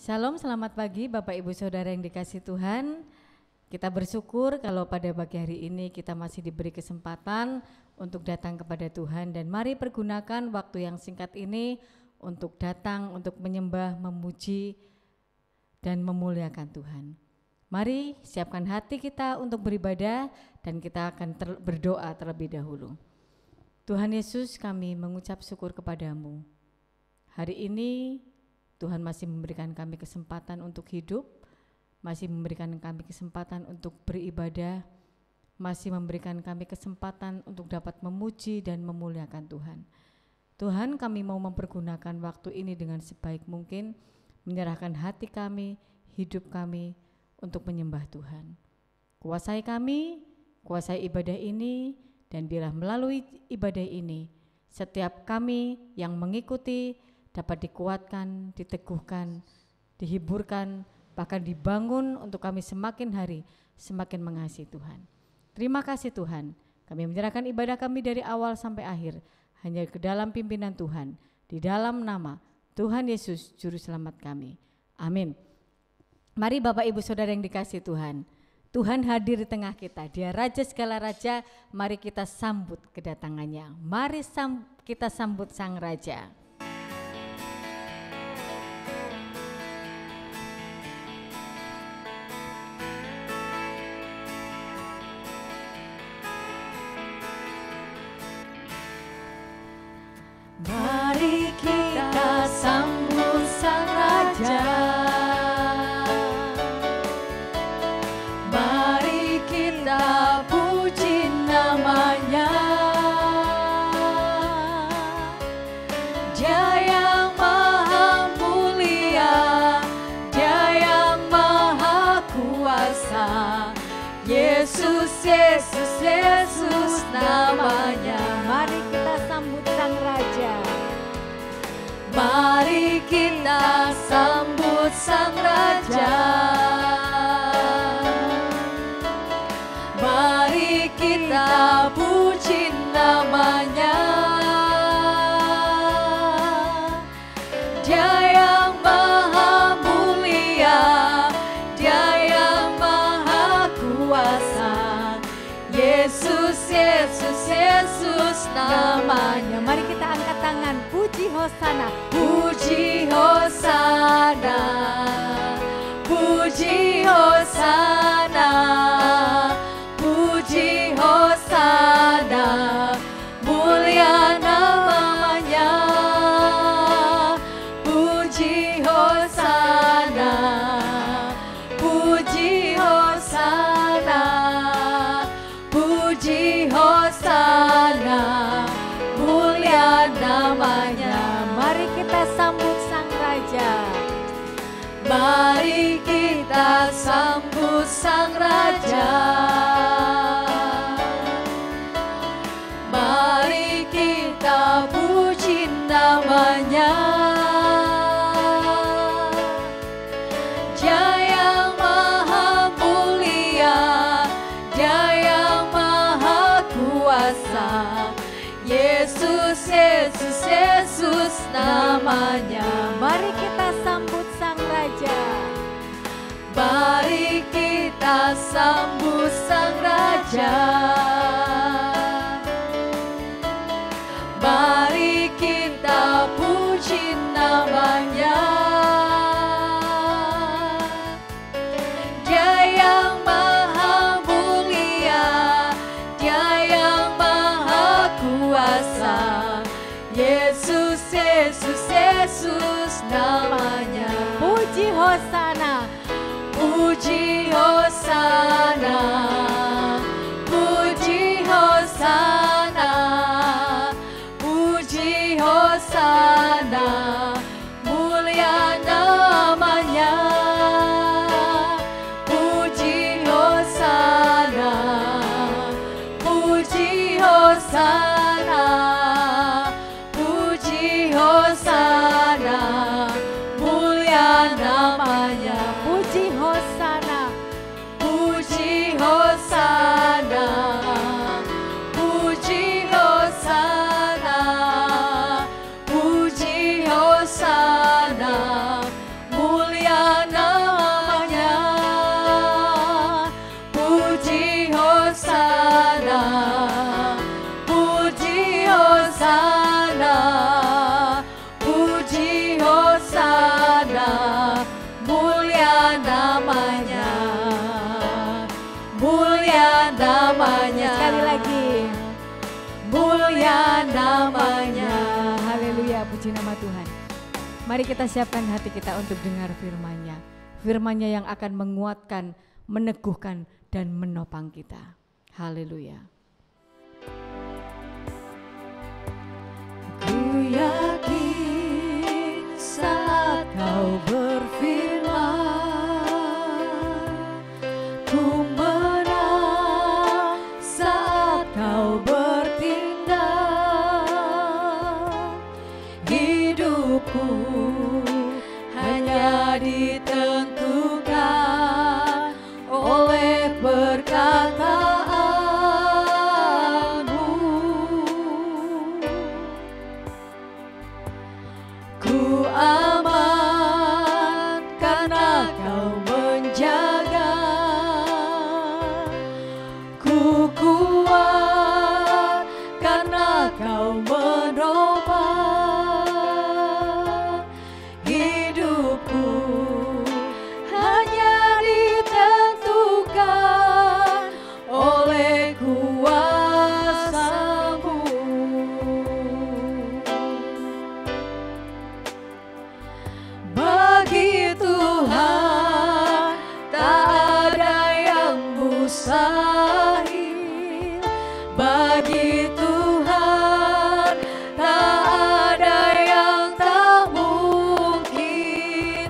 Shalom, selamat pagi Bapak Ibu Saudara yang dikasihi Tuhan. Kita bersyukur kalau pada pagi hari ini kita masih diberi kesempatan untuk datang kepada Tuhan. Dan mari pergunakan waktu yang singkat ini untuk datang, untuk menyembah, memuji, dan memuliakan Tuhan. Mari siapkan hati kita untuk beribadah dan kita akan berdoa terlebih dahulu. Tuhan Yesus, kami mengucap syukur kepadamu. Hari ini Tuhan masih memberikan kami kesempatan untuk hidup, masih memberikan kami kesempatan untuk beribadah, masih memberikan kami kesempatan untuk dapat memuji dan memuliakan Tuhan. Tuhan, kami mau mempergunakan waktu ini dengan sebaik mungkin, menyerahkan hati kami, hidup kami untuk menyembah Tuhan. Kuasai kami, kuasai ibadah ini, dan biarlah melalui ibadah ini, setiap kami yang mengikuti dapat dikuatkan, diteguhkan, dihiburkan, bahkan dibangun untuk kami semakin hari semakin mengasihi Tuhan. Terima kasih Tuhan, kami menyerahkan ibadah kami dari awal sampai akhir hanya ke dalam pimpinan Tuhan, di dalam nama Tuhan Yesus Juru Selamat kami. Amin. Mari Bapak Ibu Saudara yang dikasihi Tuhan, Tuhan hadir di tengah kita, Dia Raja segala Raja, mari kita sambut kedatangannya. Mari kita sambut Sang Raja. Mari kita sambut Sang Raja, mari kita puji namanya. Dia yang maha mulia, Dia yang maha kuasa, Yesus, Yesus, Yesus namanya. Mari kita sambut Sang Raja. Mari kita sambut Sang Raja. Mari kita puji namanya. Dia yang maha mulia, Dia yang maha kuasa, Yesus, Yesus, Yesus namanya. Mari kita angkat tangan, puji Hosana, puji Hosana, puji Hosana, puji Hosana, mulia namanya. Puji Hosana, puji Hosana, puji Hosana, mulia namanya. Mari kita sambut Sang Raja. Mari kita sambut Sang Raja. Mari kita puji namanya. Dia yang maha mulia, Dia yang maha kuasa, Yesus, Yesus, Yesus namanya. Mari kita sambut Sang Raja. Mari kita sambut Sang Raja. Mari kita puji namanya. Dia yang maha mulia, Dia yang maha kuasa, Yesus, Yesus, Yesus namanya. Puji Hosana, puji Hosana, puji Hosana, puji Hosana, mulia namanya. Puji Hosana, puji Hosana, puji Hosana, mulia namanya. Puji Hosana, puji Hosana, puji Hosana, puji Hosana, mulia Mari kita siapkan hati kita untuk dengar firman-Nya. Firman-Nya yang akan menguatkan, meneguhkan, dan menopang kita. Haleluya. Ku yakin saat kau berfirman, ku menang saat kau bertindak. Hidupku hanya ditentukan oleh perkataanmu. Ku aman karena kau menjaga, ku kuat karena kau menopang. Hidupku hanya ditentukan oleh kuasa-Mu. Bagi Tuhan tak ada yang mustahil. Bagi Tuhan tak ada yang tak mungkin.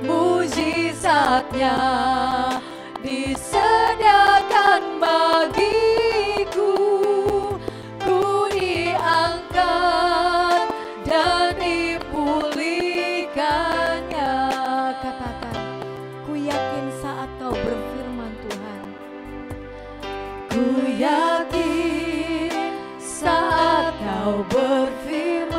Mujizatnya disediakan bagiku. Ku diangkat dan dipulihkannya. Katakan, ku yakin saat kau berfirman Tuhan. Ku yakin saat kau berfirman,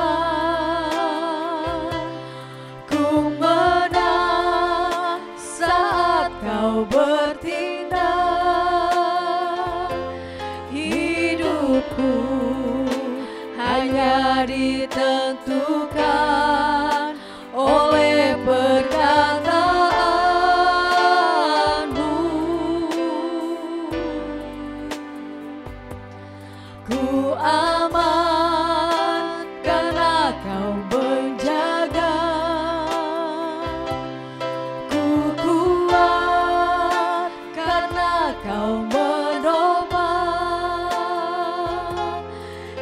ku menang saat kau bertindak. Hidupku hanya ditentukan oleh perkataanmu. Ku aman karena kau menjaga, ku kuat karena kau menopang.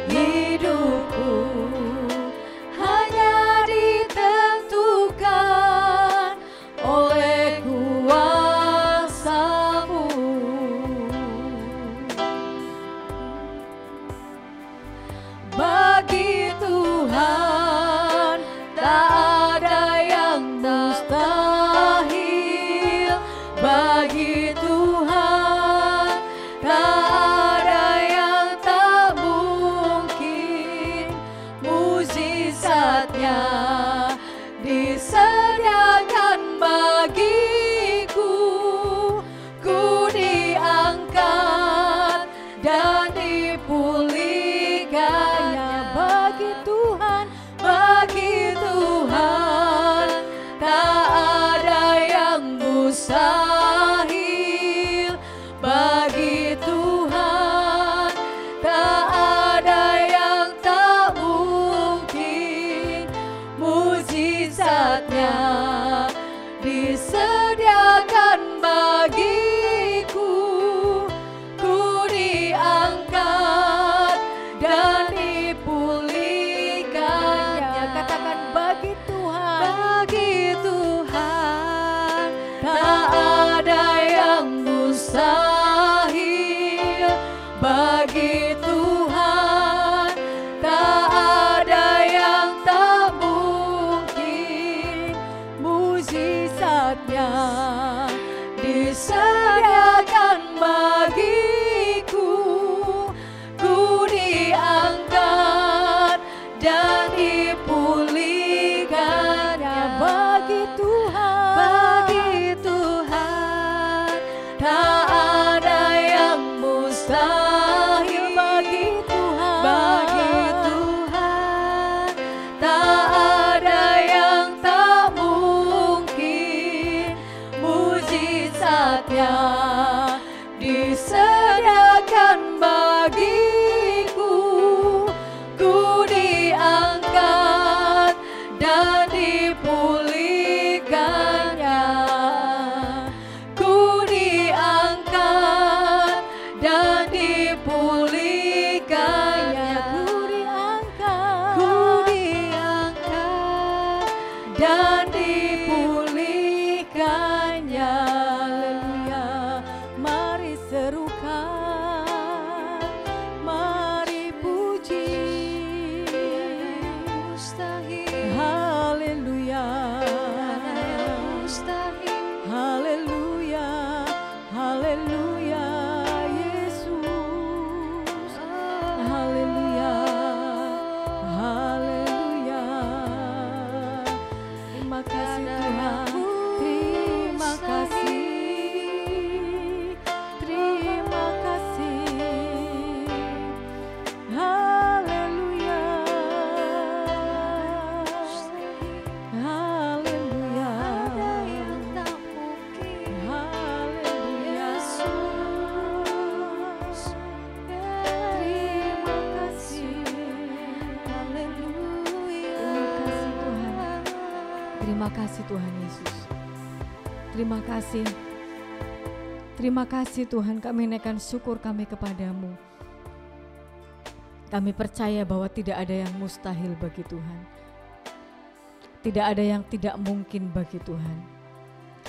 Hidupku hanya ditentukan oleh kuasa-Mu. Bagi Tuhan tak ada yang mustahil. Bagi Tuhan tak ada yang tak mungkin. Mujizatnya disediakan bagiku. Ku diangkat dan dipulihkannya. Bagi Tuhan tak ada yang mustahil. Bagi Tuhan tak ada yang tak mungkin. Mujizatnya disediakan bagiku. Ku diangkat dan dipulihkannya. Katakan, bagi Tuhan. Bagi Tuhan tak ada yang mustahil. Bagi Tuhan tak ada yang tak mungkin. Mujizatnya disediakan bagiku. Ku diangkat dan dipulihkannya. Bagi Tuhan tak ada yang mustahil. Bagi Tuhan tak ada yang tak mungkin. Mujizatnya disediakan bagiku. Ku diangkat dan dipulihkannya. Haleluya Yesus. Haleluya. Haleluya. Terima kasih Tuhan. Terima kasih. Terima kasih. Haleluya. Haleluya. Ada yang tak mungkin. Haleluya. Yesus. Terima kasih. Haleluya. Terima kasih Tuhan Yesus. Terima kasih. Terima kasih Tuhan, kami naikkan syukur kami kepadamu. Kami percaya bahwa tidak ada yang mustahil bagi Tuhan. Tidak ada yang tidak mungkin bagi Tuhan.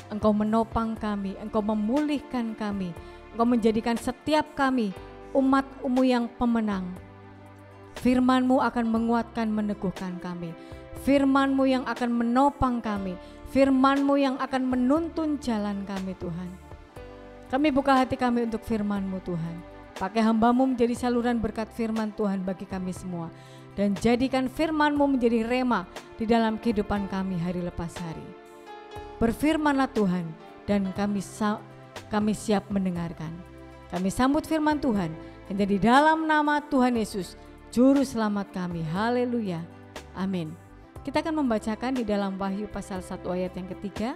Engkau menopang kami, Engkau memulihkan kami, Engkau menjadikan setiap kami umat-Mu yang pemenang. Firman-Mu akan menguatkan, meneguhkan kami. Firman-Mu yang akan menopang kami. Firman-Mu yang akan menuntun jalan kami Tuhan. Kami buka hati kami untuk firman-Mu Tuhan. Pakai hamba-Mu menjadi saluran berkat firman Tuhan bagi kami semua. Dan jadikan firman-Mu menjadi rema di dalam kehidupan kami hari lepas hari. Berfirmanlah Tuhan dan kami siap mendengarkan. Kami sambut firman Tuhan yang di dalam nama Tuhan Yesus, Juru Selamat kami. Haleluya. Amin. Kita akan membacakan di dalam Wahyu pasal 1 ayat yang ketiga.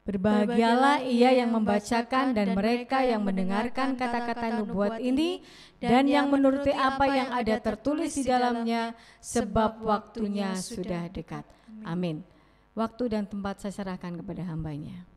Berbahagialah ia yang membacakan dan mereka yang mendengarkan kata-kata nubuat ini dan yang menuruti apa yang ada tertulis di dalamnya, sebab waktunya sudah dekat. Amin. Waktu dan tempat saya serahkan kepada hambanya.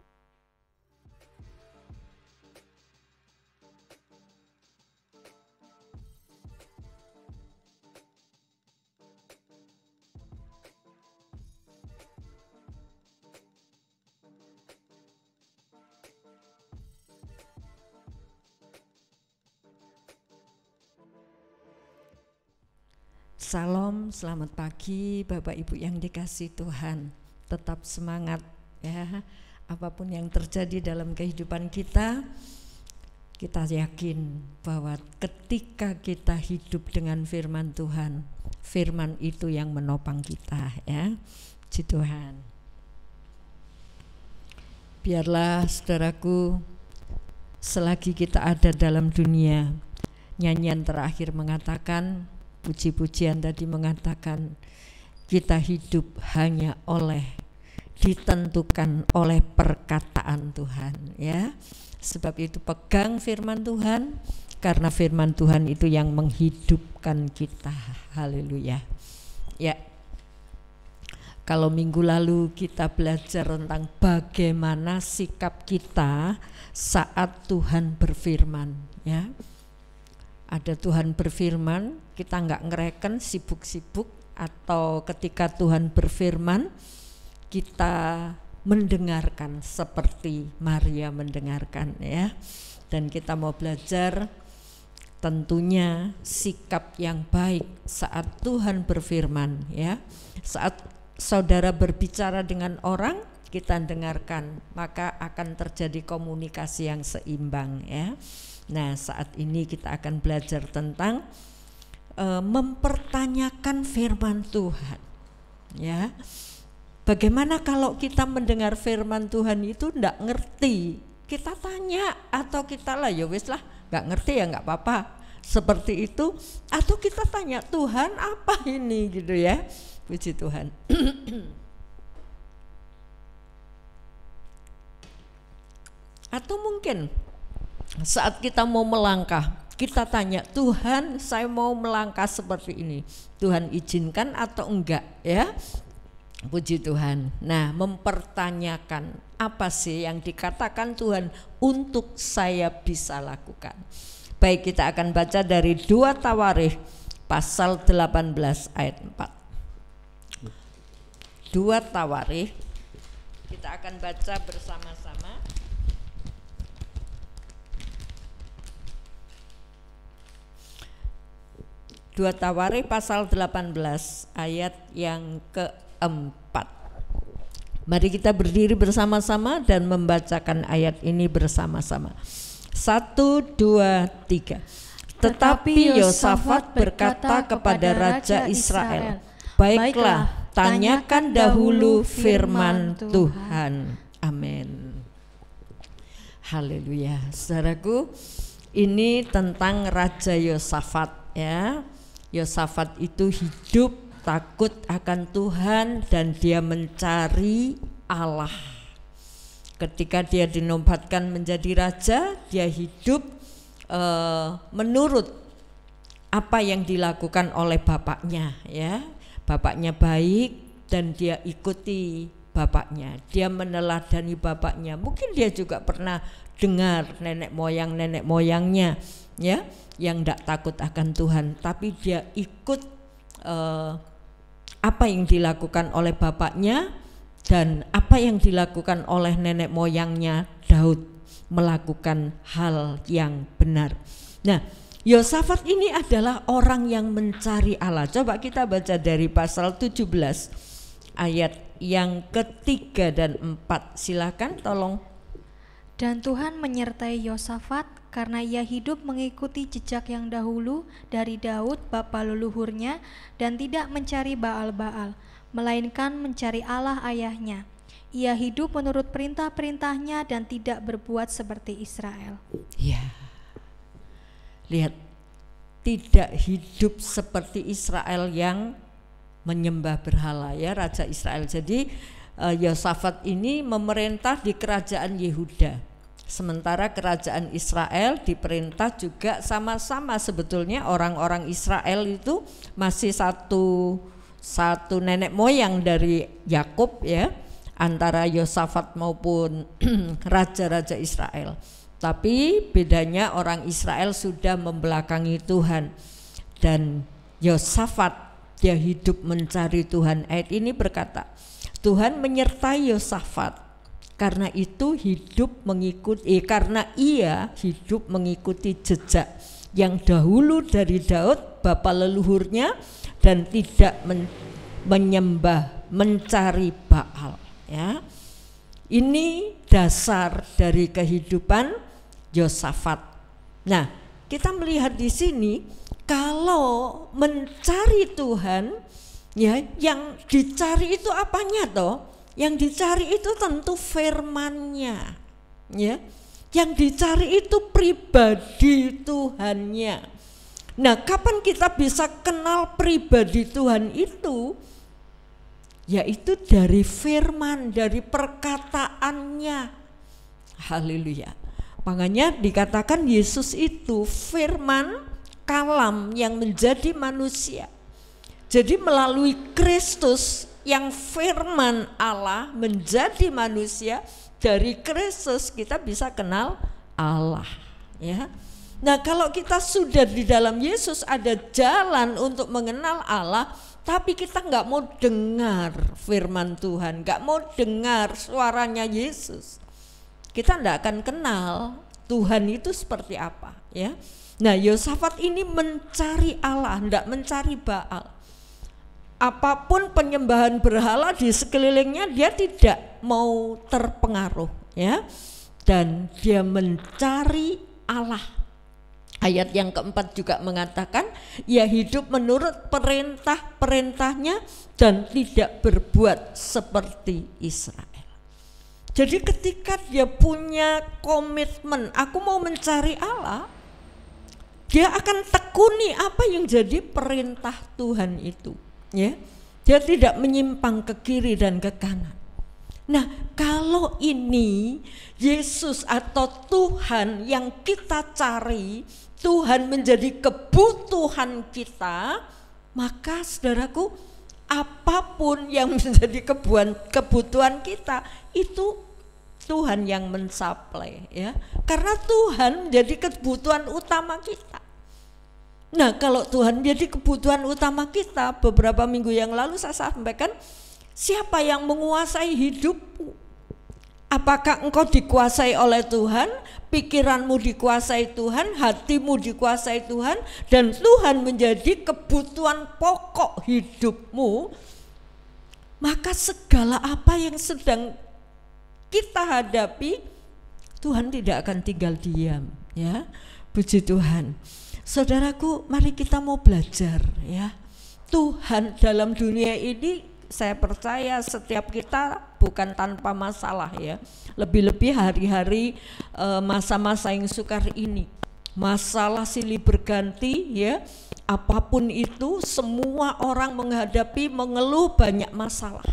Salam, selamat pagi Bapak Ibu yang dikasihi Tuhan. Tetap semangat ya. Apapun yang terjadi dalam kehidupan kita, kita yakin bahwa ketika kita hidup dengan firman Tuhan, firman itu yang menopang kita ya. Puji Tuhan. Biarlah saudaraku, selagi kita ada dalam dunia, nyanyian terakhir mengatakan, puji-pujian tadi mengatakan, kita hidup hanya ditentukan oleh perkataan Tuhan ya. Sebab itu pegang firman Tuhan, karena firman Tuhan itu yang menghidupkan kita. Haleluya. Ya. Kalau minggu lalu kita belajar tentang bagaimana sikap kita saat Tuhan berfirman ya. Ada Tuhan berfirman, kita nggak ngereken, sibuk-sibuk, atau ketika Tuhan berfirman, kita mendengarkan seperti Maria mendengarkan ya. Dan kita mau belajar tentunya sikap yang baik saat Tuhan berfirman ya. Saat saudara berbicara dengan orang, kita dengarkan, maka akan terjadi komunikasi yang seimbang ya. Nah, saat ini kita akan belajar tentang mempertanyakan firman Tuhan. Ya. Bagaimana kalau kita mendengar firman Tuhan itu enggak ngerti? Kita tanya, atau kita lah ya wis lah, enggak ngerti ya enggak apa-apa. Seperti itu, atau kita tanya, Tuhan apa ini gitu ya. Puji Tuhan. Atau mungkin saat kita mau melangkah, kita tanya, Tuhan saya mau melangkah seperti ini, Tuhan izinkan atau enggak ya. Puji Tuhan. Nah, mempertanyakan apa sih yang dikatakan Tuhan untuk saya bisa lakukan. Baik, kita akan baca dari 2 Tawarikh pasal 18 ayat 4. 2 Tawarikh kita akan baca bersama-sama. 2 Tawarikh pasal 18 ayat yang keempat. Mari kita berdiri bersama-sama dan membacakan ayat ini bersama-sama. 1, 2, 3. Tetapi Yosafat berkata kepada Raja Israel, baiklah, tanyakan dahulu firman Tuhan. Amin. Haleluya. Saudaraku, ini tentang Raja Yosafat ya. Yosafat itu hidup takut akan Tuhan dan dia mencari Allah. Ketika dia dinobatkan menjadi raja, dia hidup menurut apa yang dilakukan oleh bapaknya ya. Bapaknya baik dan dia ikuti bapaknya. Dia meneladani bapaknya. Mungkin dia juga pernah dengar nenek moyangnya ya, yang tidak takut akan Tuhan, tapi dia ikut apa yang dilakukan oleh bapaknya dan apa yang dilakukan oleh nenek moyangnya. Daud melakukan hal yang benar. Nah, Yosafat ini adalah orang yang mencari Allah. Coba kita baca dari pasal 17 ayat yang ketiga dan 4. Silakan tolong. Dan Tuhan menyertai Yosafat karena ia hidup mengikuti jejak yang dahulu dari Daud bapa leluhurnya dan tidak mencari Baal-Baal, melainkan mencari Allah ayahnya. Ia hidup menurut perintah-perintahnya dan tidak berbuat seperti Israel. Ya, lihat, tidak hidup seperti Israel yang menyembah berhala ya, Raja Israel. Jadi Yosafat ini memerintah di kerajaan Yehuda. Sementara kerajaan Israel diperintah juga sama-sama, sebetulnya orang-orang Israel itu masih satu nenek moyang dari Yakub ya, antara Yosafat maupun raja-raja Israel. Tapi bedanya orang Israel sudah membelakangi Tuhan dan Yosafat dia hidup mencari Tuhan. Ayat ini berkata, Tuhan menyertai Yosafat karena itu karena ia hidup mengikuti jejak yang dahulu dari Daud bapa leluhurnya dan tidak mencari Baal ya. Ini dasar dari kehidupan Yosafat. Nah, kita melihat di sini kalau mencari Tuhan ya, yang dicari itu apanya toh? Yang dicari itu tentu firman-Nya ya. Yang dicari itu pribadi Tuhannya. Nah, kapan kita bisa kenal pribadi Tuhan itu? Yaitu dari firman, dari perkataannya. Haleluya. Makanya dikatakan Yesus itu firman kalam yang menjadi manusia. Jadi melalui Kristus yang firman Allah menjadi manusia, dari Kristus kita bisa kenal Allah ya. Nah, kalau kita sudah di dalam Yesus ada jalan untuk mengenal Allah, tapi kita nggak mau dengar firman Tuhan, nggak mau dengar suaranya Yesus, kita nggak akan kenal Tuhan itu seperti apa ya. Nah, Yosafat ini mencari Allah, nggak mencari Baal. Apapun penyembahan berhala di sekelilingnya dia tidak mau terpengaruh ya, dan dia mencari Allah. Ayat yang keempat juga mengatakan ia hidup menurut perintah-perintahnya dan tidak berbuat seperti Israel. Jadi ketika dia punya komitmen, aku mau mencari Allah, dia akan tekuni apa yang jadi perintah Tuhan itu ya. Dia tidak menyimpang ke kiri dan ke kanan. Nah, kalau ini Yesus atau Tuhan yang kita cari, Tuhan menjadi kebutuhan kita, maka saudaraku, apapun yang menjadi kebutuhan kita itu Tuhan yang mensuplai ya. Karena Tuhan menjadi kebutuhan utama kita. Nah, kalau Tuhan menjadi kebutuhan utama kita, beberapa minggu yang lalu saya sampaikan, siapa yang menguasai hidupmu? Apakah engkau dikuasai oleh Tuhan, pikiranmu dikuasai Tuhan, hatimu dikuasai Tuhan, dan Tuhan menjadi kebutuhan pokok hidupmu? Maka segala apa yang sedang kita hadapi, Tuhan tidak akan tinggal diam. Ya, puji Tuhan. Saudaraku, mari kita mau belajar ya. Tuhan dalam dunia ini, saya percaya setiap kita bukan tanpa masalah ya. Lebih-lebih hari-hari masa-masa yang sukar ini, masalah silih berganti ya. Apapun itu, semua orang mengeluh banyak masalah.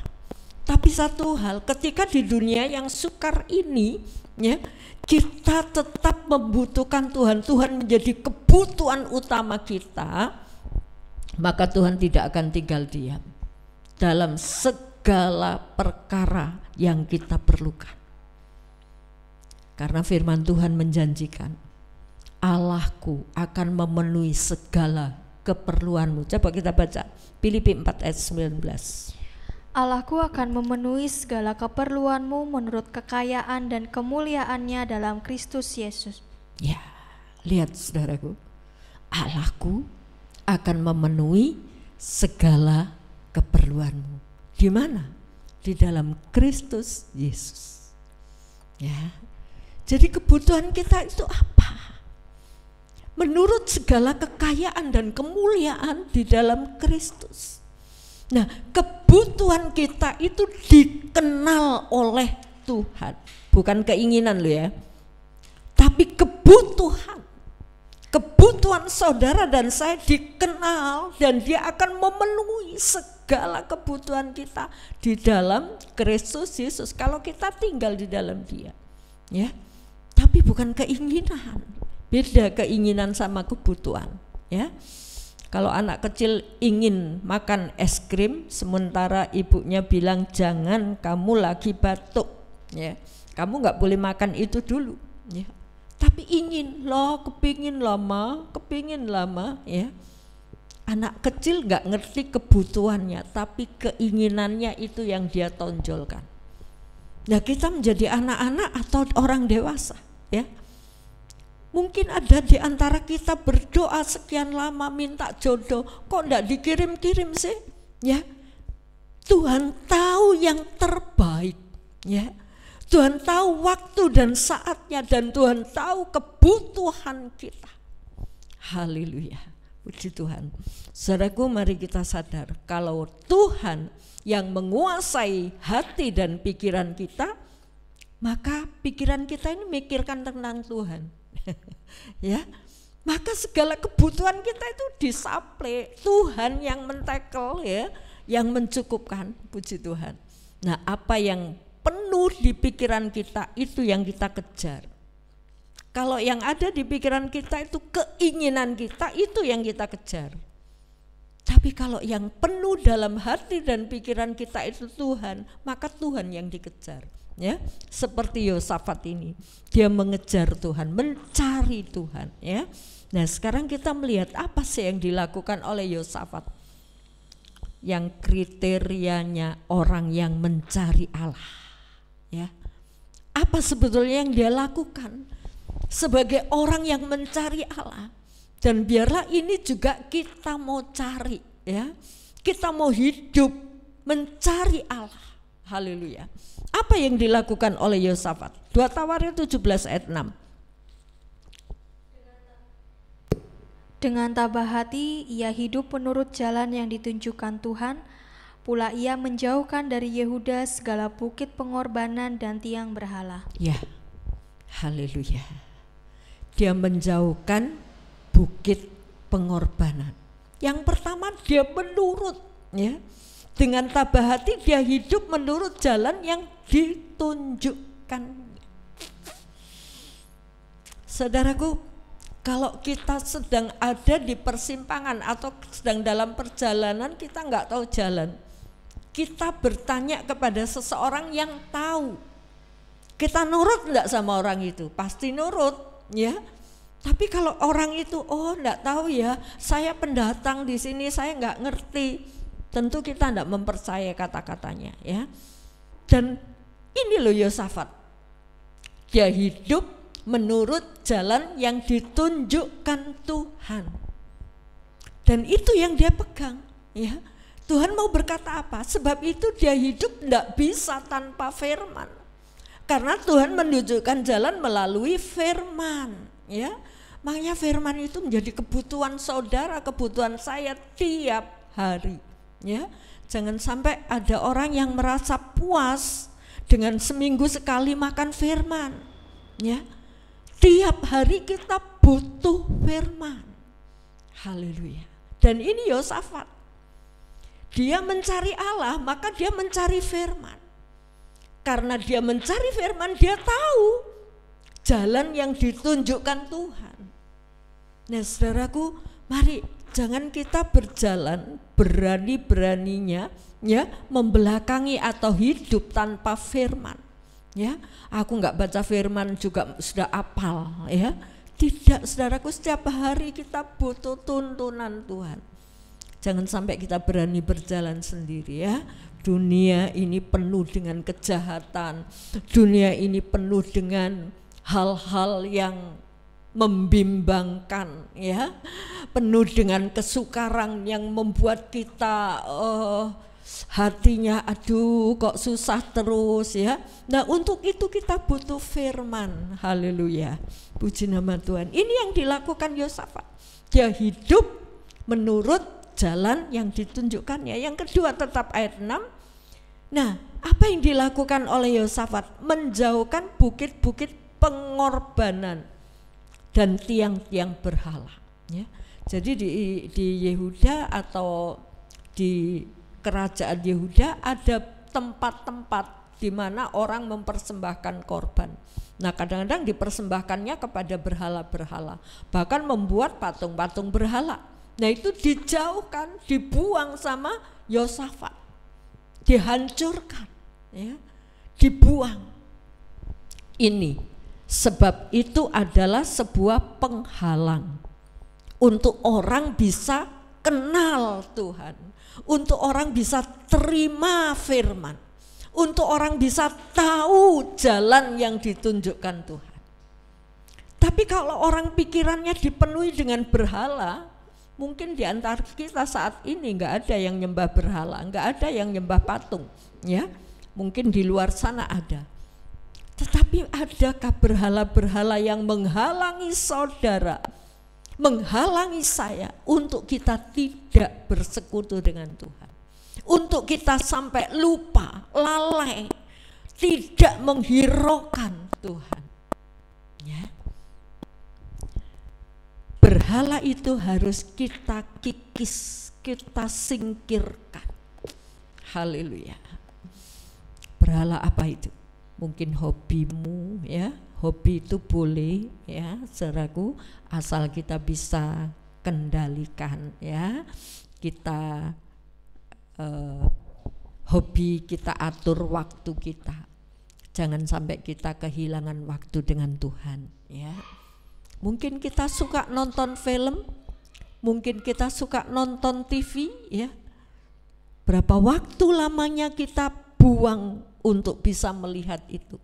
Tapi satu hal, ketika di dunia yang sukar ini ya, kita tetap membutuhkan Tuhan. Tuhan menjadi kebutuhan utama kita, maka Tuhan tidak akan tinggal diam dalam segala perkara yang kita perlukan. Karena firman Tuhan menjanjikan, Allahku akan memenuhi segala keperluanmu. Coba kita baca Filipi 4 ayat 19. Allahku akan memenuhi segala keperluanmu menurut kekayaan dan kemuliaannya dalam Kristus Yesus. Ya, lihat saudaraku, Allahku akan memenuhi segala keperluanmu. Di mana? Di dalam Kristus Yesus. Ya. Jadi kebutuhan kita itu apa? Menurut segala kekayaan dan kemuliaan di dalam Kristus. Nah, kebutuhan kita itu dikenal oleh Tuhan, bukan keinginan lo ya, tapi kebutuhan. Kebutuhan saudara dan saya dikenal, dan Dia akan memenuhi segala kebutuhan kita di dalam Kristus Yesus kalau kita tinggal di dalam Dia. Ya, tapi bukan keinginan. Beda keinginan sama kebutuhan. Ya. Kalau anak kecil ingin makan es krim, sementara ibunya bilang jangan, kamu lagi batuk, ya, kamu nggak boleh makan itu dulu, ya. Tapi ingin loh, kepingin lama, ya. Anak kecil nggak ngerti kebutuhannya, tapi keinginannya itu yang dia tonjolkan. Nah, kita menjadi anak-anak atau orang dewasa, ya. Mungkin ada di antara kita berdoa sekian lama minta jodoh, kok enggak dikirim-kirim sih? Ya. Tuhan tahu yang terbaik, ya. Tuhan tahu waktu dan saatnya, dan Tuhan tahu kebutuhan kita. Haleluya. Puji Tuhan. Saudaraku, mari kita sadar kalau Tuhan yang menguasai hati dan pikiran kita, maka pikiran kita ini mikirkan tentang Tuhan. Ya, maka segala kebutuhan kita itu disuplai Tuhan yang mentekel, ya, yang mencukupkan. Puji Tuhan. Nah, apa yang penuh di pikiran kita itu yang kita kejar. Kalau yang ada di pikiran kita itu keinginan kita, itu yang kita kejar. Tapi kalau yang penuh dalam hati dan pikiran kita itu Tuhan, maka Tuhan yang dikejar. Ya, seperti Yosafat ini, dia mengejar Tuhan, mencari Tuhan, ya. Nah, sekarang kita melihat apa sih yang dilakukan oleh Yosafat, yang kriterianya orang yang mencari Allah, ya. Apa sebetulnya yang dia lakukan sebagai orang yang mencari Allah? Dan biarlah ini juga kita mau cari, ya. Kita mau hidup mencari Allah. Haleluya. Apa yang dilakukan oleh Yosafat? 2 Tawarin 17 ayat 6. Dengan tabah hati ia hidup menurut jalan yang ditunjukkan Tuhan, pula ia menjauhkan dari Yehuda segala bukit pengorbanan dan tiang berhala. Ya, haleluya. Dia menjauhkan bukit pengorbanan. Yang pertama dia menurut, ya. Dengan tabah hati dia hidup menurut jalan yang ditunjukkan. Saudaraku, kalau kita sedang ada di persimpangan atau sedang dalam perjalanan, kita nggak tahu jalan, kita bertanya kepada seseorang yang tahu. Kita nurut nggak sama orang itu? Pasti nurut, ya. Tapi kalau orang itu, oh nggak tahu ya, saya pendatang di sini, saya nggak ngerti. Tentu kita tidak mempercayai kata-katanya, ya. Dan ini loh Yosafat, dia hidup menurut jalan yang ditunjukkan Tuhan, dan itu yang dia pegang, ya. Tuhan mau berkata apa? Sebab itu dia hidup tidak bisa tanpa firman, karena Tuhan menunjukkan jalan melalui firman, ya. Makanya firman itu menjadi kebutuhan saudara, kebutuhan saya tiap hari, ya. Jangan sampai ada orang yang merasa puas dengan seminggu sekali makan firman, ya. Tiap hari kita butuh firman. Haleluya. Dan ini Yosafat, dia mencari Allah, maka dia mencari firman. Karena dia mencari firman, dia tahu jalan yang ditunjukkan Tuhan. Nah saudaraku, mari jangan kita berjalan berani-beraninya, ya, membelakangi atau hidup tanpa firman. Ya, aku nggak baca firman juga sudah apal, ya. Tidak, saudaraku, setiap hari kita butuh tuntunan Tuhan. Jangan sampai kita berani berjalan sendiri, ya. Dunia ini penuh dengan kejahatan, dunia ini penuh dengan hal-hal yang membimbangkan, ya, penuh dengan kesukaran yang membuat kita hatinya aduh kok susah terus, ya. Nah untuk itu kita butuh firman. Haleluya, puji nama Tuhan. Ini yang dilakukan Yosafat, dia hidup menurut jalan yang ditunjukkannya. Yang kedua tetap ayat 6. Nah apa yang dilakukan oleh Yosafat? Menjauhkan bukit-bukit pengorbanan dan tiang-tiang berhala, ya. Jadi di Yehuda atau di kerajaan Yehuda ada tempat-tempat di mana orang mempersembahkan korban. Nah kadang-kadang dipersembahkannya kepada berhala-berhala, bahkan membuat patung-patung berhala. Nah itu dijauhkan, dibuang sama Yosafat, dihancurkan, ya, dibuang. Ini sebab itu adalah sebuah penghalang untuk orang bisa kenal Tuhan, untuk orang bisa terima firman, untuk orang bisa tahu jalan yang ditunjukkan Tuhan. Tapi kalau orang pikirannya dipenuhi dengan berhala, mungkin di antara kita saat ini nggak ada yang nyembah berhala, nggak ada yang nyembah patung, ya. Mungkin di luar sana ada. Tetapi adakah berhala-berhala yang menghalangi saudara, menghalangi saya untuk kita tidak bersekutu dengan Tuhan, untuk kita sampai lupa, lalai, tidak menghiraukan Tuhan, ya. Berhala itu harus kita kikis, kita singkirkan. Haleluya. Berhala apa itu? Mungkin hobimu, ya. Hobi itu boleh, ya, saudaraku, asal kita bisa kendalikan, ya. Kita hobi kita atur waktu kita. Jangan sampai kita kehilangan waktu dengan Tuhan, ya. Mungkin kita suka nonton film, mungkin kita suka nonton TV, ya. Berapa waktu lamanya kita buang untuk bisa melihat itu.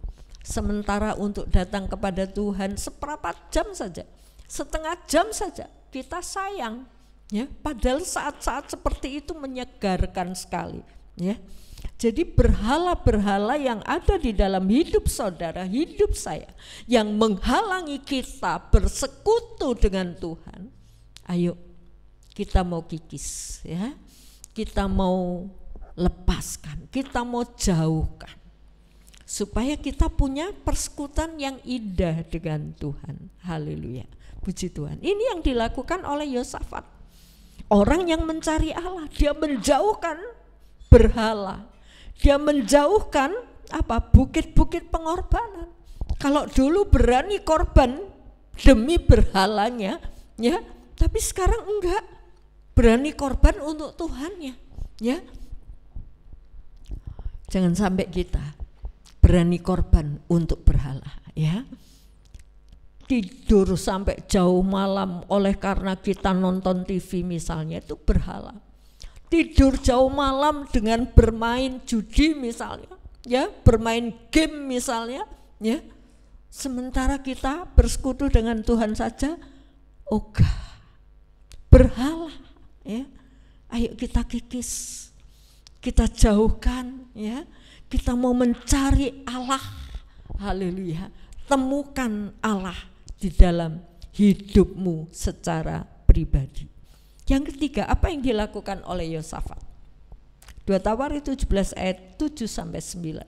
Sementara untuk datang kepada Tuhan seperempat jam saja, setengah jam saja kita sayang, ya. Padahal saat-saat seperti itu menyegarkan sekali, ya. Jadi berhala-berhala yang ada di dalam hidup saudara, hidup saya, yang menghalangi kita bersekutu dengan Tuhan, ayo kita mau kikis, ya. Kita mau lepaskan, kita mau jauhkan, supaya kita punya persekutuan yang indah dengan Tuhan. Haleluya, puji Tuhan. Ini yang dilakukan oleh Yosafat, orang yang mencari Allah. Dia menjauhkan berhala, dia menjauhkan apa? Bukit-bukit pengorbanan. Kalau dulu berani korban demi berhalanya, ya, tapi sekarang enggak, berani korban untuk Tuhannya, ya. Jangan sampai kita berani korban untuk berhala, ya. Tidur sampai jauh malam oleh karena kita nonton TV misalnya, itu berhala. Tidur jauh malam dengan bermain judi misalnya, ya, bermain game misalnya, ya. Sementara kita bersekutu dengan Tuhan saja ogah, berhala, ya. Ayo kita kikis, kita jauhkan, ya. Kita mau mencari Allah. Haleluya. Temukan Allah di dalam hidupmu secara pribadi. Yang ketiga, apa yang dilakukan oleh Yosafat? 2 Tawari 17 ayat 7 sampai 9.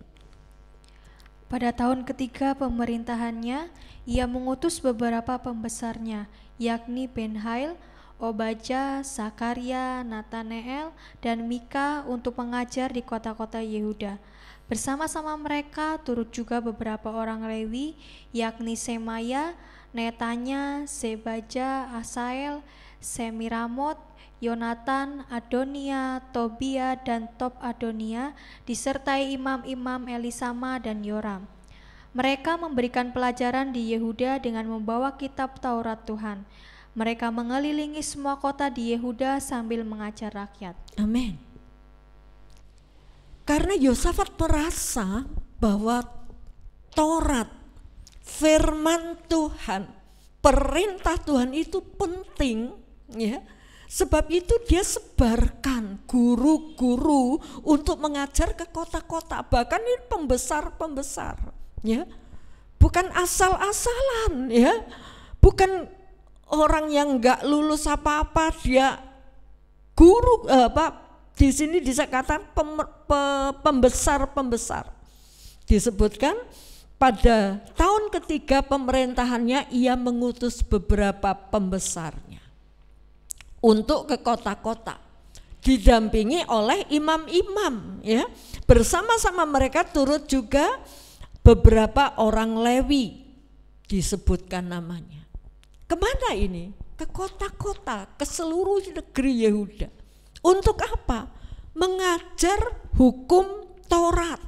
Pada tahun ketiga pemerintahannya, ia mengutus beberapa pembesarnya, yakni Benhail, Obadja, Zakaria, Nathanael, dan Mika untuk mengajar di kota-kota Yehuda. Bersama-sama mereka turut juga beberapa orang Lewi, yakni Semaya, Netanya, Zebadja, Asael, Semiramot, Yonatan, Adonia, Tobia, dan Tob Adonia, disertai imam-imam Elisama dan Yoram. Mereka memberikan pelajaran di Yehuda dengan membawa kitab Taurat Tuhan. Mereka mengelilingi semua kota di Yehuda sambil mengajar rakyat. Amin. Karena Yosafat merasa bahwa Taurat, firman Tuhan, perintah Tuhan itu penting, ya. Sebab itu dia sebarkan guru-guru untuk mengajar ke kota-kota, bahkan ini pembesar-pembesar, ya. Bukan asal-asalan, ya. Bukan orang yang enggak lulus apa-apa, dia guru di sini disebutkan pembesar-pembesar. Disebutkan pada tahun ketiga pemerintahannya ia mengutus beberapa pembesarnya untuk ke kota-kota, didampingi oleh imam-imam, ya. Bersama-sama mereka turut juga beberapa orang Lewi, disebutkan namanya. Kemana ini? Ke kota-kota, ke seluruh negeri Yehuda. Untuk apa? Mengajar hukum Taurat,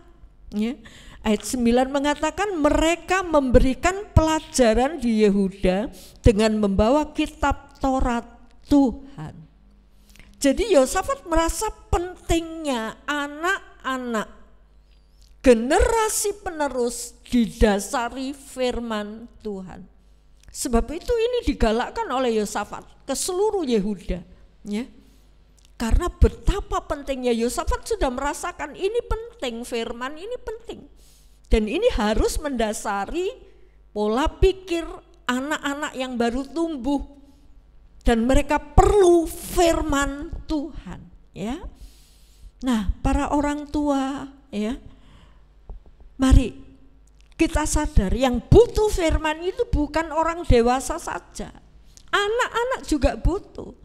ya. Ayat 9 mengatakan mereka memberikan pelajaran di Yehuda dengan membawa kitab Taurat Tuhan. Jadi Yosafat merasa pentingnya anak-anak generasi penerus didasari firman Tuhan. Sebab itu ini digalakkan oleh Yosafat ke seluruh Yehuda, ya. Karena betapa pentingnya Yosafat sudah merasakan ini penting, firman ini penting. Dan ini harus mendasari pola pikir anak-anak yang baru tumbuh. Dan mereka perlu firman Tuhan, ya. Nah, para orang tua, ya, mari kita sadar yang butuh firman itu bukan orang dewasa saja, anak-anak juga butuh.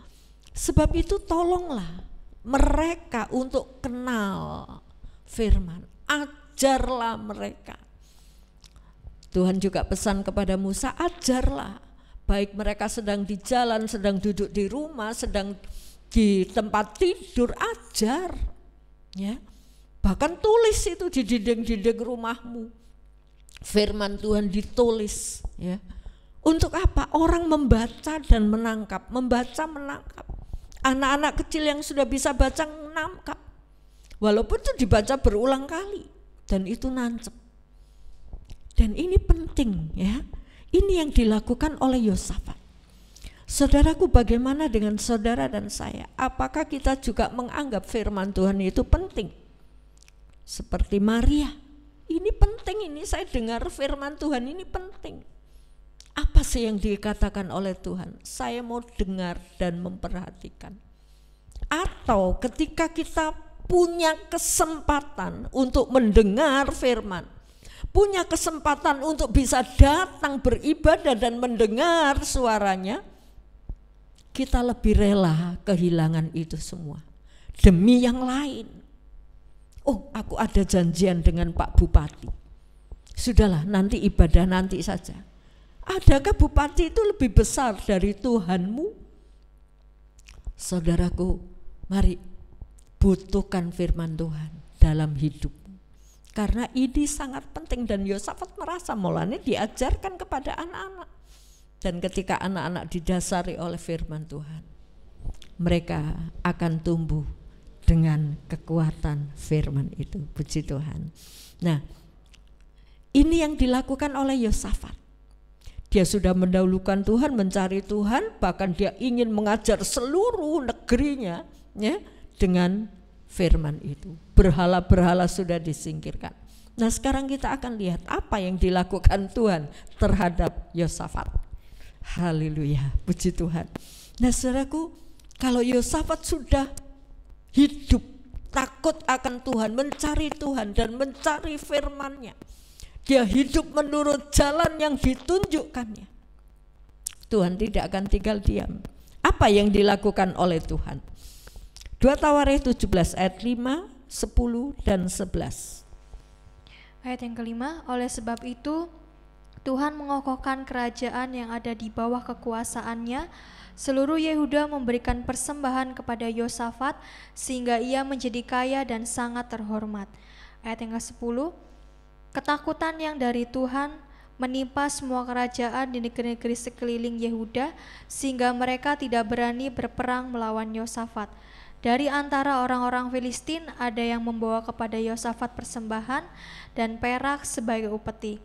Sebab itu tolonglah mereka untuk kenal firman, ajarlah mereka. Tuhan juga pesan kepada Musa, ajarlah. Baik mereka sedang di jalan, sedang duduk di rumah, sedang di tempat tidur, ajar, ya. Bahkan tulis itu di dinding-dinding rumahmu. Firman Tuhan ditulis, ya. Untuk apa? Orang membaca dan menangkap, membaca menangkap. Anak-anak kecil yang sudah bisa baca menangkap. Walaupun itu dibaca berulang kali dan itu nancep. Dan ini penting, ya. Ini yang dilakukan oleh Yosafat. Saudaraku, bagaimana dengan saudara dan saya? Apakah kita juga menganggap firman Tuhan itu penting? Seperti Maria, ini penting, ini saya dengar firman Tuhan ini penting. Apa sih yang dikatakan oleh Tuhan? Saya mau dengar dan memperhatikan. Atau ketika kita punya kesempatan untuk mendengar firman, punya kesempatan untuk bisa datang beribadah dan mendengar suaranya, kita lebih rela kehilangan itu semua demi yang lain. Oh, aku ada janjian dengan Pak Bupati, sudahlah nanti ibadah nanti saja. Adakah Bupati itu lebih besar dari Tuhanmu? Saudaraku, mari butuhkan firman Tuhan dalam hidup. Karena ini sangat penting dan Yosafat merasa mulanya diajarkan kepada anak-anak. Dan ketika anak-anak didasari oleh firman Tuhan, mereka akan tumbuh dengan kekuatan firman itu. Puji Tuhan. Nah, ini yang dilakukan oleh Yosafat. Dia sudah mendahulukan Tuhan, mencari Tuhan, bahkan dia ingin mengajar seluruh negerinya, ya, dengan firman itu. Berhala-berhala sudah disingkirkan. Nah, sekarang kita akan lihat apa yang dilakukan Tuhan terhadap Yosafat. Haleluya, puji Tuhan. Nah saudaraku, kalau Yosafat sudah hidup takut akan Tuhan, mencari Tuhan dan mencari firman-Nya, dia hidup menurut jalan yang ditunjukkannya, Tuhan tidak akan tinggal diam. Apa yang dilakukan oleh Tuhan? 2 Tawarikh 17 ayat 5, 10 dan 11. Ayat yang kelima, oleh sebab itu Tuhan mengokohkan kerajaan yang ada di bawah kekuasaannya. Seluruh Yehuda memberikan persembahan kepada Yosafat sehingga ia menjadi kaya dan sangat terhormat. Ayat yang ke-10, ketakutan yang dari Tuhan menimpa semua kerajaan di negeri-negeri sekeliling Yehuda sehingga mereka tidak berani berperang melawan Yosafat. Dari antara orang-orang Filistin ada yang membawa kepada Yosafat persembahan dan perak sebagai upeti.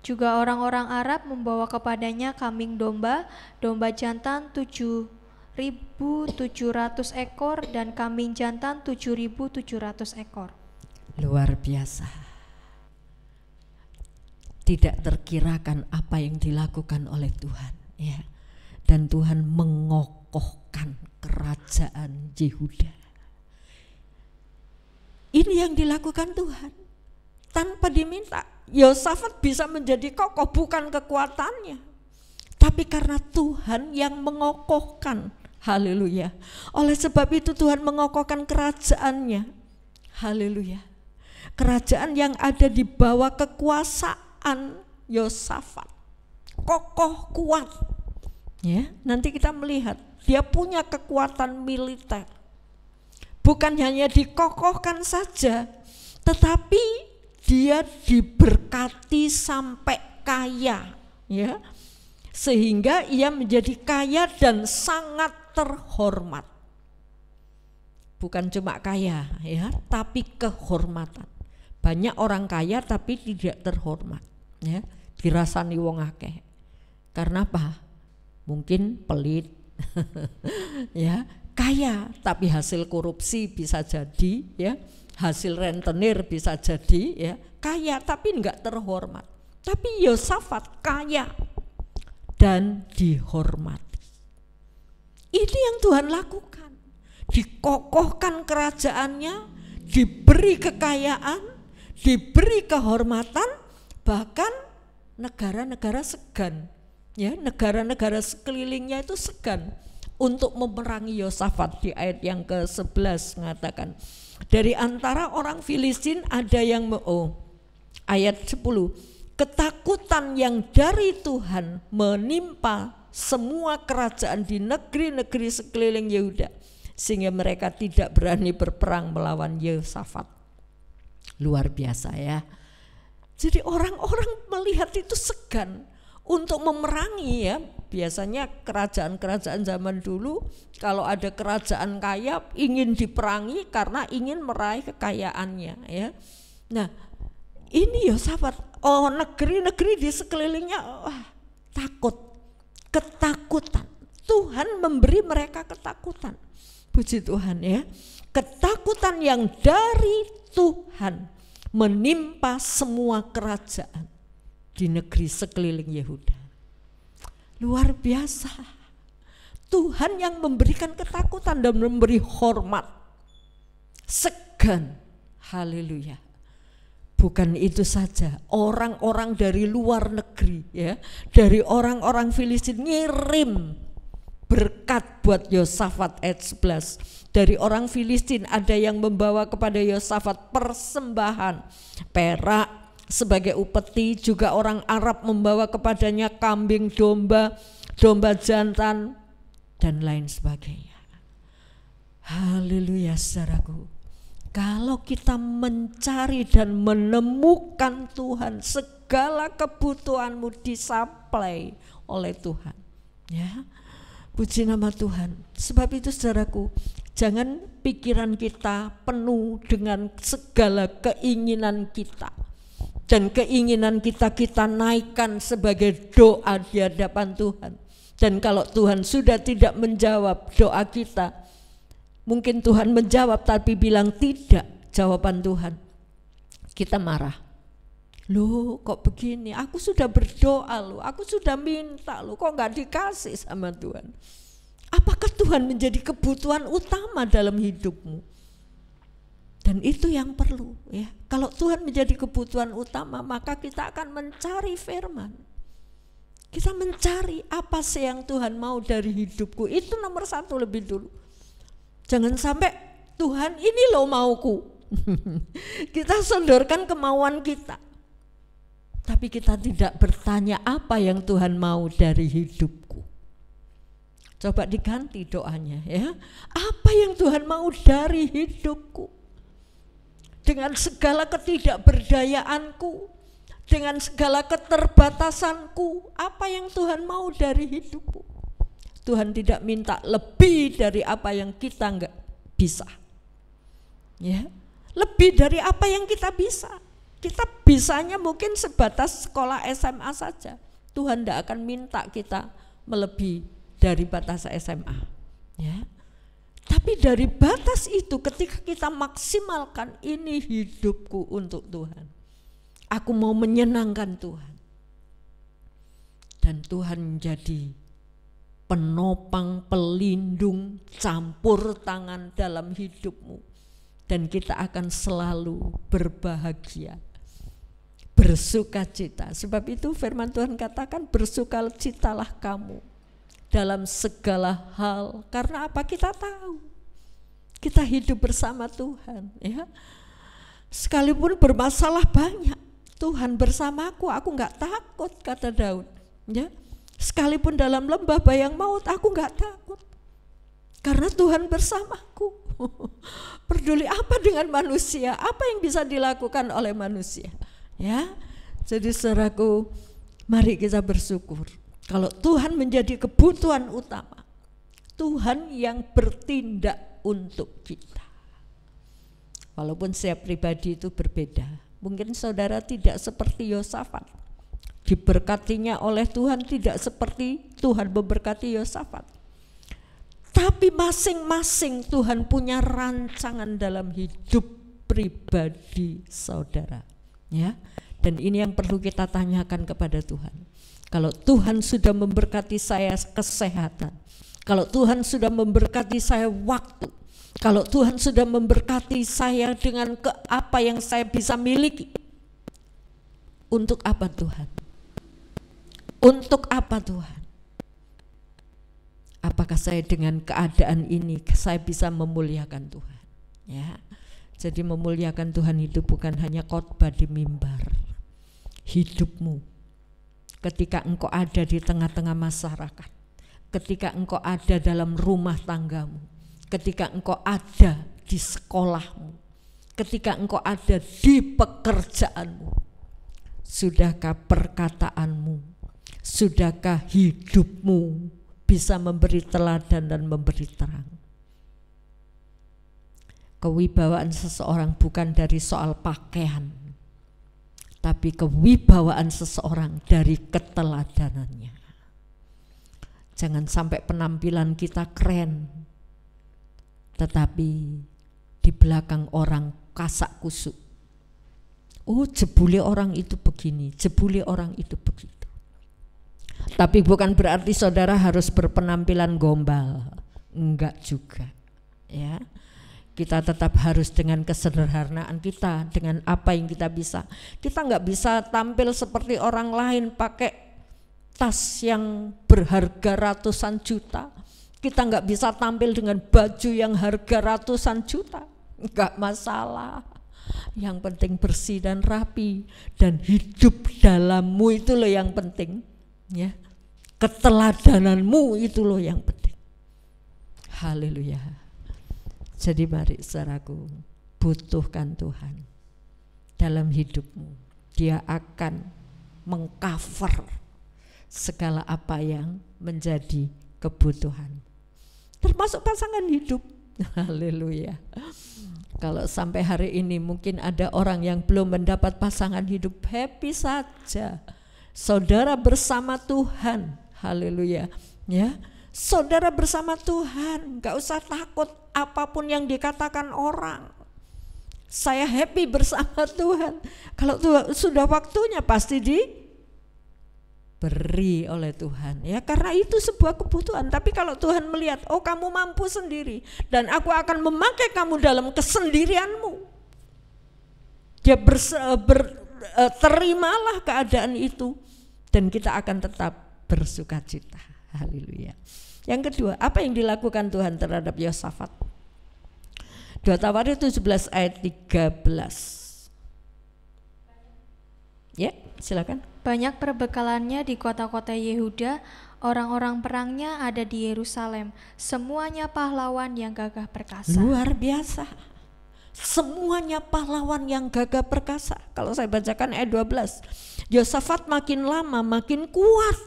Juga orang-orang Arab membawa kepadanya kambing domba, domba jantan 7.700 ekor dan kambing jantan 7.700 ekor. Luar biasa. Tidak terkirakan apa yang dilakukan oleh Tuhan, ya. Dan Tuhan mengokohkan kerajaan Yehuda. Ini yang dilakukan Tuhan tanpa diminta. Yosafat bisa menjadi kokoh bukan kekuatannya, tapi karena Tuhan yang mengokohkan. Haleluya. Oleh sebab itu Tuhan mengokohkan kerajaannya. Haleluya. Kerajaan yang ada di bawah kekuasaan Yosafat, kokoh kuat. Ya, nanti kita melihat dia punya kekuatan militer. Bukan hanya dikokohkan saja, tetapi dia diberkati sampai kaya, ya, sehingga ia menjadi kaya dan sangat terhormat. Bukan cuma kaya, ya, tapi kehormatan. Banyak orang kaya tapi tidak terhormat, ya, dirasani wong akeh. Karena apa? Mungkin pelit, ya, kaya tapi hasil korupsi bisa jadi, ya. Hasil rentenir bisa jadi, ya, kaya tapi enggak terhormat. Tapi Yosafat kaya dan dihormati. Ini yang Tuhan lakukan. Dikokohkan kerajaannya, diberi kekayaan, diberi kehormatan, bahkan negara-negara segan, ya, negara-negara sekelilingnya itu segan untuk memerangi Yosafat. Di ayat yang ke-11 mengatakan, dari antara orang Filistin ada yang ayat 10, ketakutan yang dari Tuhan menimpa semua kerajaan di negeri-negeri sekeliling Yehuda sehingga mereka tidak berani berperang melawan Yosafat. Luar biasa, ya. Jadi orang-orang melihat itu segan untuk memerangi, ya. Biasanya kerajaan-kerajaan zaman dulu kalau ada kerajaan kaya ingin diperangi karena ingin meraih kekayaannya, ya. Nah, ini Yosafat, negeri-negeri di sekelilingnya takut, ketakutan. Tuhan memberi mereka ketakutan. Puji Tuhan, ya. Ketakutan yang dari Tuhan menimpa semua kerajaan di negeri sekeliling Yehuda. Luar biasa. Tuhan yang memberikan ketakutan dan memberi hormat, segan. Haleluya. Bukan itu saja, orang-orang dari luar negeri, ya, dari orang-orang Filistin ngirim berkat buat Yosafat. Ayat 11, dari orang Filistin ada yang membawa kepada Yosafat persembahan, perak sebagai upeti, juga orang Arab membawa kepadanya kambing domba, domba jantan dan lain sebagainya. Haleluya, saudaraku. Kalau kita mencari dan menemukan Tuhan, segala kebutuhanmu disuplai oleh Tuhan, ya. Puji nama Tuhan. Sebab itu saudaraku, jangan pikiran kita penuh dengan segala keinginan kita. Dan keinginan kita naikkan sebagai doa di hadapan Tuhan. Dan kalau Tuhan sudah tidak menjawab doa kita, mungkin Tuhan menjawab tapi bilang tidak jawaban Tuhan, kita marah, Loh kok begini, aku sudah berdoa loh, aku sudah minta loh, kok gak dikasih sama Tuhan. Apakah Tuhan menjadi kebutuhan utama dalam hidupmu? Dan itu yang perlu ya. Kalau Tuhan menjadi kebutuhan utama, maka kita akan mencari firman. Kita mencari apa sih yang Tuhan mau dari hidupku, itu nomor satu lebih dulu. Jangan sampai Tuhan ini loh mauku. Kita sodorkan kemauan kita. Tapi kita tidak bertanya apa yang Tuhan mau dari hidupku. Coba diganti doanya ya. Apa yang Tuhan mau dari hidupku? Dengan segala ketidakberdayaanku, dengan segala keterbatasanku, apa yang Tuhan mau dari hidupku? Tuhan tidak minta lebih dari apa yang kita enggak bisa. Ya. Lebih dari apa yang kita bisa. Kita bisanya mungkin sebatas sekolah SMA saja. Tuhan tidak akan minta kita melebihi dari batas SMA. Ya. Tapi dari batas itu ketika kita maksimalkan, ini hidupku untuk Tuhan. Aku mau menyenangkan Tuhan. Dan Tuhan menjadi penopang, pelindung, campur tangan dalam hidupmu. Dan kita akan selalu berbahagia. Bersukacita. Sebab itu firman Tuhan katakan bersukacitalah kamu dalam segala hal. Karena apa? Kita tahu kita hidup bersama Tuhan ya. Sekalipun bermasalah banyak, Tuhan bersamaku, aku enggak takut, kata Daud ya. Sekalipun dalam lembah bayang maut, aku enggak takut karena Tuhan bersamaku. Peduli apa dengan manusia? Apa yang bisa dilakukan oleh manusia? Ya, jadi saudaraku, mari kita bersyukur. Kalau Tuhan menjadi kebutuhan utama, Tuhan yang bertindak untuk kita. Walaupun setiap pribadi itu berbeda. Mungkin saudara tidak seperti Yosafat, diberkatinya oleh Tuhan tidak seperti Tuhan memberkati Yosafat. Tapi masing-masing Tuhan punya rancangan dalam hidup pribadi saudara. Ya, dan ini yang perlu kita tanyakan kepada Tuhan. Kalau Tuhan sudah memberkati saya kesehatan, kalau Tuhan sudah memberkati saya waktu, kalau Tuhan sudah memberkati saya dengan apa yang saya bisa miliki, untuk apa Tuhan? Untuk apa Tuhan? Apakah saya dengan keadaan ini saya bisa memuliakan Tuhan? Ya. Jadi memuliakan Tuhan itu bukan hanya khotbah di mimbar. Hidupmu ketika engkau ada di tengah-tengah masyarakat, ketika engkau ada dalam rumah tanggamu, ketika engkau ada di sekolahmu, ketika engkau ada di pekerjaanmu, sudahkah perkataanmu, sudahkah hidupmu bisa memberi teladan dan memberi terang? Kewibawaan seseorang bukan dari soal pakaian, tapi kewibawaan seseorang dari keteladanannya. Jangan sampai penampilan kita keren, tetapi di belakang orang kasak kusuk. Oh, jebule orang itu begini, jebule orang itu begitu. Tapi bukan berarti saudara harus berpenampilan gombal, enggak juga, ya. Kita tetap harus dengan kesederhanaan kita, dengan apa yang kita bisa. Kita enggak bisa tampil seperti orang lain pakai tas yang berharga ratusan juta. Kita enggak bisa tampil dengan baju yang harga ratusan juta, enggak masalah. Yang penting bersih dan rapi, dan hidup dalammu itu loh yang penting, ya. Keteladananmu itu loh yang penting. Haleluya. Jadi mari saudaraku, butuhkan Tuhan dalam hidupmu. Dia akan mengcover segala apa yang menjadi kebutuhan, termasuk pasangan hidup. Haleluya. Kalau sampai hari ini mungkin ada orang yang belum mendapat pasangan hidup, happy saja. Saudara bersama Tuhan. Haleluya. Ya. Saudara bersama Tuhan, gak usah takut apapun yang dikatakan orang. Saya happy bersama Tuhan. Kalau sudah waktunya pasti diberi oleh Tuhan, ya, karena itu sebuah kebutuhan. Tapi kalau Tuhan melihat, oh kamu mampu sendiri dan aku akan memakai kamu dalam kesendirianmu, dia terimalah keadaan itu dan kita akan tetap bersukacita. Haleluya. Yang kedua, apa yang dilakukan Tuhan terhadap Yosafat? 2 Tawarik 17 ayat 13. Ya, silakan. Banyak perbekalannya di kota-kota Yehuda, orang-orang perangnya ada di Yerusalem. Semuanya pahlawan yang gagah perkasa. Luar biasa. Semuanya pahlawan yang gagah perkasa. Kalau saya bacakan ayat 12, Yosafat makin lama makin kuat,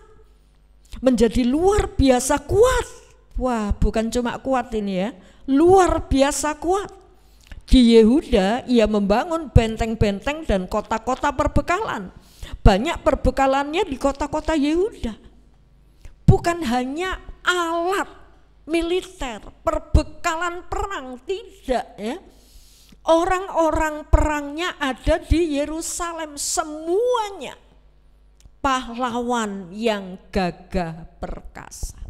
menjadi luar biasa kuat. Wah, bukan cuma kuat ini ya, luar biasa kuat. Di Yehuda ia membangun benteng-benteng dan kota-kota perbekalan. Banyak perbekalannya di kota-kota Yehuda. Bukan hanya alat militer, perbekalan perang, tidak ya. Orang-orang perangnya ada di Yerusalem, semuanya pahlawan yang gagah perkasa,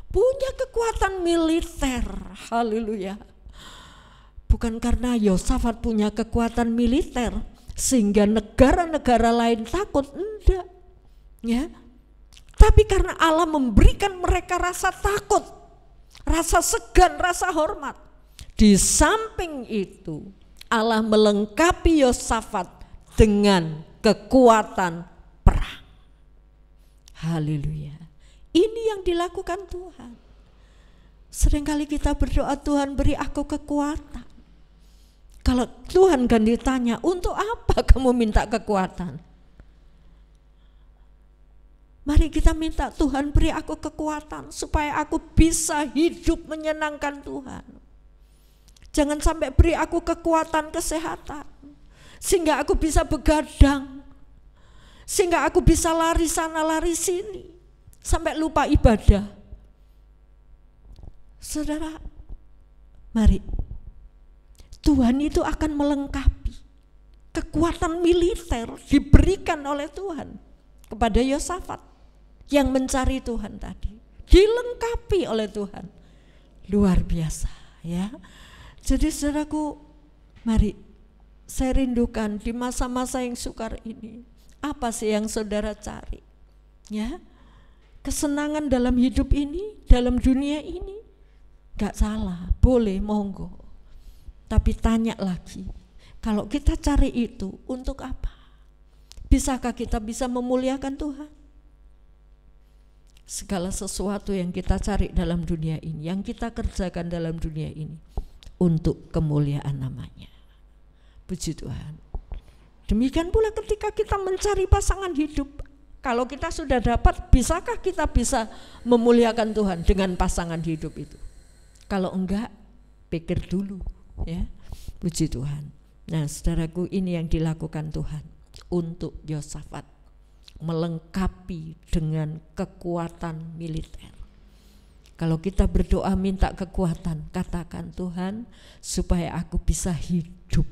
punya kekuatan militer. Haleluya. Bukan karena Yosafat punya kekuatan militer sehingga negara-negara lain takut, enggak ya, tapi karena Allah memberikan mereka rasa takut, rasa segan, rasa hormat. Di samping itu Allah melengkapi Yosafat dengan kekuatan perang. Haleluya. Ini yang dilakukan Tuhan. Seringkali kita berdoa, Tuhan beri aku kekuatan. Kalau Tuhan kan ditanya, untuk apa kamu minta kekuatan? Mari kita minta, Tuhan beri aku kekuatan supaya aku bisa hidup menyenangkan Tuhan. Jangan sampai beri aku kekuatan kesehatan sehingga aku bisa begadang, sehingga aku bisa lari sana lari sini sampai lupa ibadah. Saudara, mari, Tuhan itu akan melengkapi. Kekuatan militer diberikan oleh Tuhan kepada Yosafat yang mencari Tuhan tadi, dilengkapi oleh Tuhan. Luar biasa ya. Jadi saudaraku, mari saya rindukan di masa-masa yang sukar ini, apa sih yang saudara cari? Ya, kesenangan dalam hidup ini, dalam dunia ini, gak salah, boleh, monggo. Tapi tanya lagi, kalau kita cari itu untuk apa? Bisakah kita bisa memuliakan Tuhan? Segala sesuatu yang kita cari dalam dunia ini, yang kita kerjakan dalam dunia ini, untuk kemuliaan namanya. Puji Tuhan. Demikian pula ketika kita mencari pasangan hidup, kalau kita sudah dapat, bisakah kita bisa memuliakan Tuhan dengan pasangan hidup itu? Kalau enggak, pikir dulu ya. Puji Tuhan. Nah saudaraku, ini yang dilakukan Tuhan untuk Yosafat, melengkapi dengan kekuatan militer. Kalau kita berdoa minta kekuatan, katakan, Tuhan supaya aku bisa hidup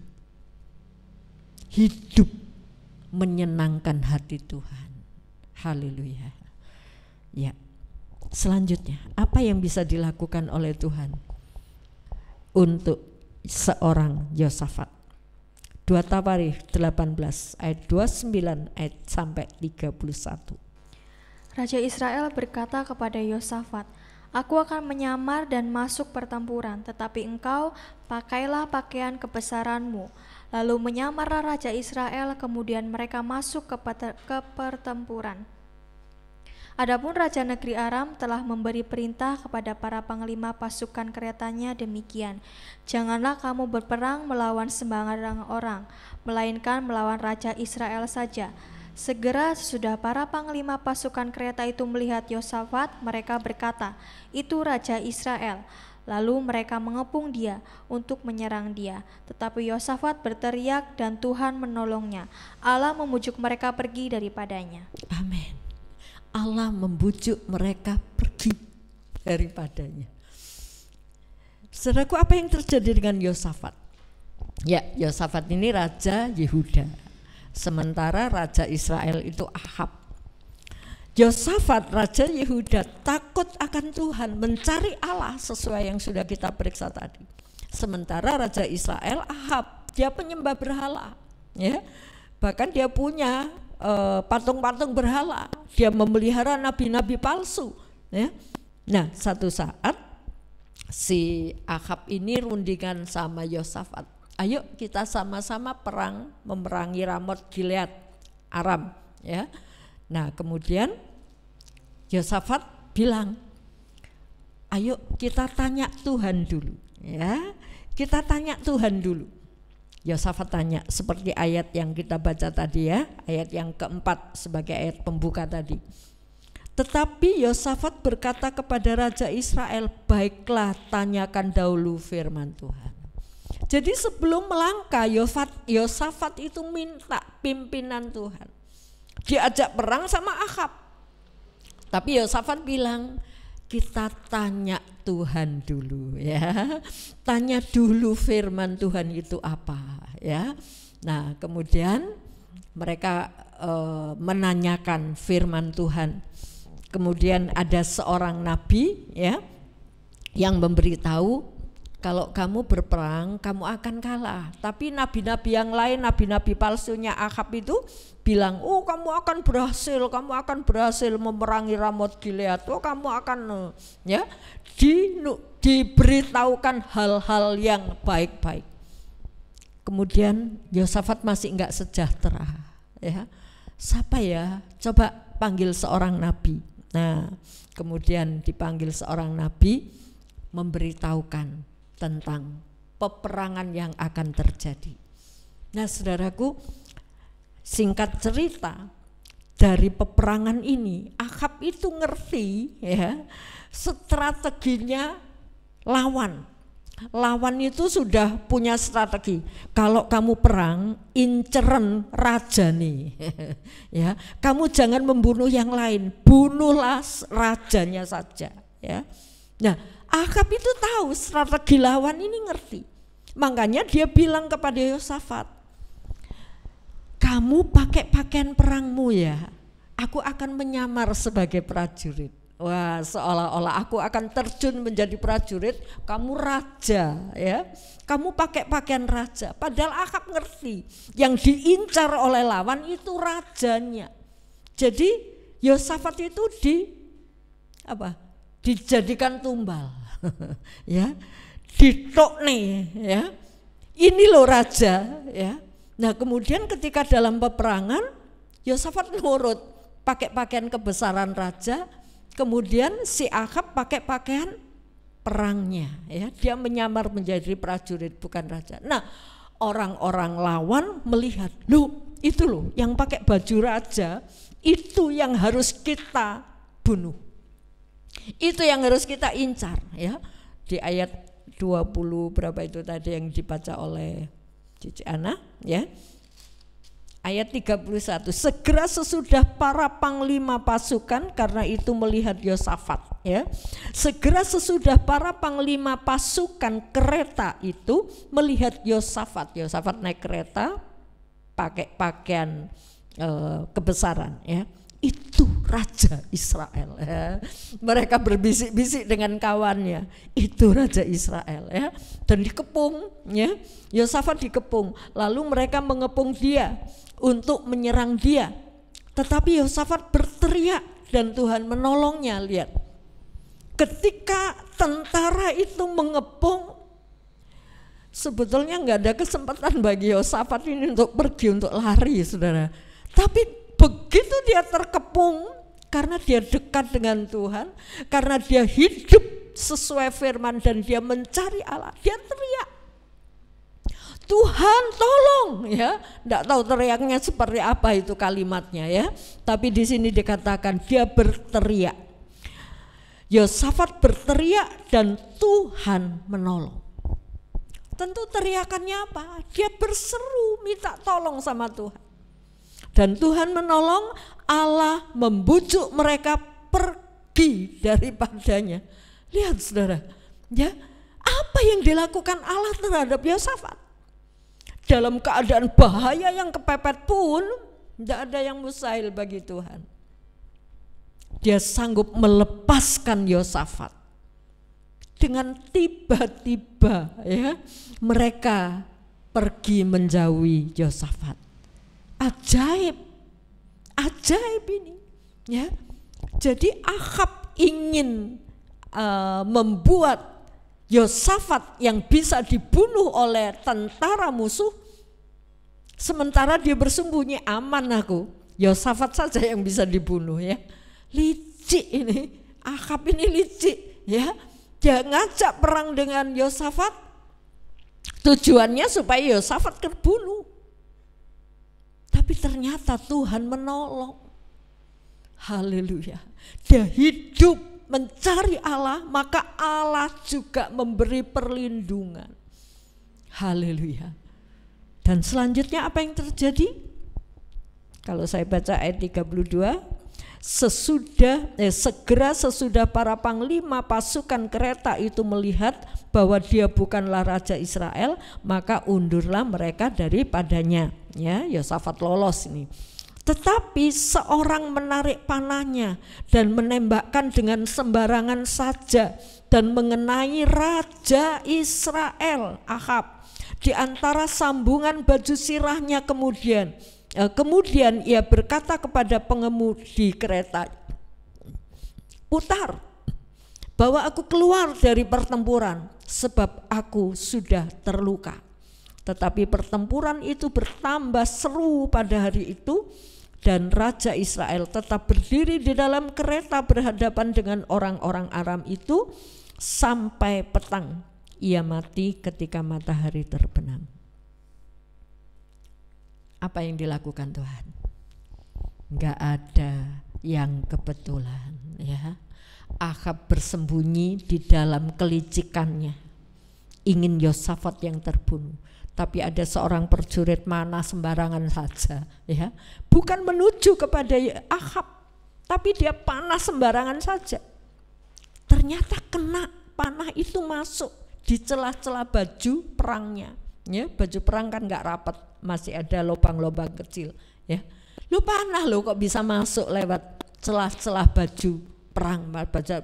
menyenangkan hati Tuhan. Haleluya. Ya. Selanjutnya, apa yang bisa dilakukan oleh Tuhan untuk seorang Yosafat? 2 Tawarik 18 ayat 29 ayat sampai 31. Raja Israel berkata kepada Yosafat, aku akan menyamar dan masuk pertempuran, tetapi engkau pakailah pakaian kebesaranmu. Lalu menyamarlah Raja Israel, kemudian mereka masuk ke pertempuran. Adapun Raja negeri Aram telah memberi perintah kepada para panglima pasukan keretanya demikian, janganlah kamu berperang melawan sembarang orang, melainkan melawan Raja Israel saja. Segera sesudah para panglima pasukan kereta itu melihat Yosafat, mereka berkata, itu Raja Israel. Lalu mereka mengepung dia untuk menyerang dia. Tetapi Yosafat berteriak dan Tuhan menolongnya. Allah membujuk mereka pergi daripadanya. Amin. Allah membujuk mereka pergi daripadanya. Saudaraku, apa yang terjadi dengan Yosafat? Ya, Yosafat ini raja Yehuda. Sementara raja Israel itu Ahab. Yosafat raja Yehuda takut akan Tuhan, mencari Allah sesuai yang sudah kita periksa tadi. Sementara raja Israel Ahab, dia penyembah berhala, ya. Bahkan dia punya patung-patung berhala. Dia memelihara nabi-nabi palsu, ya. Nah, satu saat si Ahab ini rundingan sama Yosafat. Ayo kita sama-sama perang, memerangi Ramot Gilead, Aram, ya. Nah, kemudian Yosafat bilang, ayo kita tanya Tuhan dulu, ya. Kita tanya Tuhan dulu. Yosafat tanya seperti ayat yang kita baca tadi, ya, ayat yang keempat sebagai ayat pembuka tadi. Tetapi Yosafat berkata kepada raja Israel, baiklah, tanyakan dahulu firman Tuhan. Jadi sebelum melangkah, Yosafat itu minta pimpinan Tuhan. Diajak perang sama Ahab. Tapi Yosafat bilang, kita tanya Tuhan dulu, ya. Tanya dulu firman Tuhan itu apa, ya. Nah, kemudian mereka menanyakan firman Tuhan. Kemudian ada seorang nabi, ya, yang memberitahu, kalau kamu berperang kamu akan kalah. Tapi nabi-nabi yang lain, nabi-nabi palsunya Ahab itu bilang, oh kamu akan berhasil memerangi Ramot Gilead, oh kamu akan, ya, diberitahukan hal-hal yang baik-baik. Kemudian Yosafat masih enggak sejahtera, ya. Siapa ya? Coba panggil seorang nabi. Nah, kemudian dipanggil seorang nabi memberitahukan tentang peperangan yang akan terjadi. Nah, saudaraku, singkat cerita, dari peperangan ini Ahab itu ngerti, ya, strateginya lawan. Lawan itu sudah punya strategi. Kalau kamu perang, inceren raja nih, ya. Kamu jangan membunuh yang lain, bunuhlah rajanya saja, ya. Nah, Ahab itu tahu strategi lawan ini, ngerti. Makanya dia bilang kepada Yosafat, kamu pakai pakaian perangmu ya, aku akan menyamar sebagai prajurit. Wah, seolah-olah aku akan terjun menjadi prajurit, kamu raja, ya. Kamu pakai pakaian raja. Padahal Ahab ngerti, yang diincar oleh lawan itu rajanya. Jadi Yosafat itu dijadikan tumbal. Ya, ditokne, ya. Ini loh raja, ya. Nah, kemudian ketika dalam peperangan Yosafat nurut, pakai pakaian kebesaran raja. Kemudian si Ahab pakai pakaian perangnya, ya. Dia menyamar menjadi prajurit, bukan raja. Nah, orang-orang lawan melihat, loh itu loh yang pakai baju raja, itu yang harus kita bunuh, itu yang harus kita incar, ya. Di ayat 20 berapa itu tadi yang dibaca oleh Cici Ana, ya. Ayat 31, segera sesudah para panglima pasukan, karena itu melihat Yosafat, ya. Segera sesudah para panglima pasukan kereta itu melihat Yosafat. Yosafat naik kereta pakai pakaian kebesaran, ya. Itu raja Israel, ya. Mereka berbisik-bisik dengan kawannya, itu raja Israel, ya. Dan dikepung, ya. Yosafat dikepung, lalu mereka mengepung dia untuk menyerang dia. Tetapi Yosafat berteriak dan Tuhan menolongnya. Lihat, ketika tentara itu mengepung, sebetulnya nggak ada kesempatan bagi Yosafat ini untuk pergi, untuk lari, saudara. Tapi begitu dia terkepung, karena dia dekat dengan Tuhan, karena dia hidup sesuai firman dan dia mencari Allah, dia teriak, Tuhan tolong, ya. Enggak tahu teriaknya seperti apa itu kalimatnya, ya. Tapi di sini dikatakan dia berteriak. Yosafat berteriak dan Tuhan menolong. Tentu teriakannya apa? Dia berseru minta tolong sama Tuhan. Dan Tuhan menolong, Allah membujuk mereka pergi daripadanya. Lihat saudara, ya, apa yang dilakukan Allah terhadap Yosafat? dalam keadaan bahaya yang kepepet pun tidak ada yang mustahil bagi Tuhan. Dia sanggup melepaskan Yosafat. Dengan tiba-tiba ya mereka pergi menjauhi Yosafat. Ajaib ini ya. Jadi Ahab ingin membuat Yosafat yang bisa dibunuh oleh tentara musuh, sementara dia bersembunyi, aman aku, Yosafat saja yang bisa dibunuh ya. Licik ini, Ahab ini licik ya. Dia ngajak perang dengan Yosafat, tujuannya supaya Yosafat terbunuh. Tapi ternyata Tuhan menolong. Haleluya. Dia hidup mencari Allah, maka Allah juga memberi perlindungan. Haleluya. Dan selanjutnya apa yang terjadi? Kalau saya baca ayat 32, segera sesudah para panglima pasukan kereta itu melihat bahwa dia bukanlah raja Israel, maka undurlah mereka daripadanya. Ya, Yosafat lolos ini. Tetapi seorang menarik panahnya dan menembakkan dengan sembarangan saja dan mengenai raja Israel Ahab di antara sambungan baju sirahnya. Kemudian ia berkata kepada pengemudi kereta, putar, bawa aku keluar dari pertempuran sebab aku sudah terluka. Tetapi pertempuran itu bertambah seru pada hari itu, dan Raja Israel tetap berdiri di dalam kereta berhadapan dengan orang-orang Aram itu sampai petang. Ia mati ketika matahari terbenam. Apa yang dilakukan Tuhan? Enggak ada yang kebetulan ya. Ahab bersembunyi di dalam kelicikannya, ingin Yosafat yang terbunuh. Tapi ada seorang prajurit mana sembarangan saja ya, bukan menuju kepada Ahab, tapi dia panah sembarangan saja. Ternyata kena panah itu masuk di celah-celah baju perangnya ya. Baju perang kan nggak rapat, masih ada lubang-lubang kecil ya. Lu panah lo kok bisa masuk lewat celah-celah baju perang,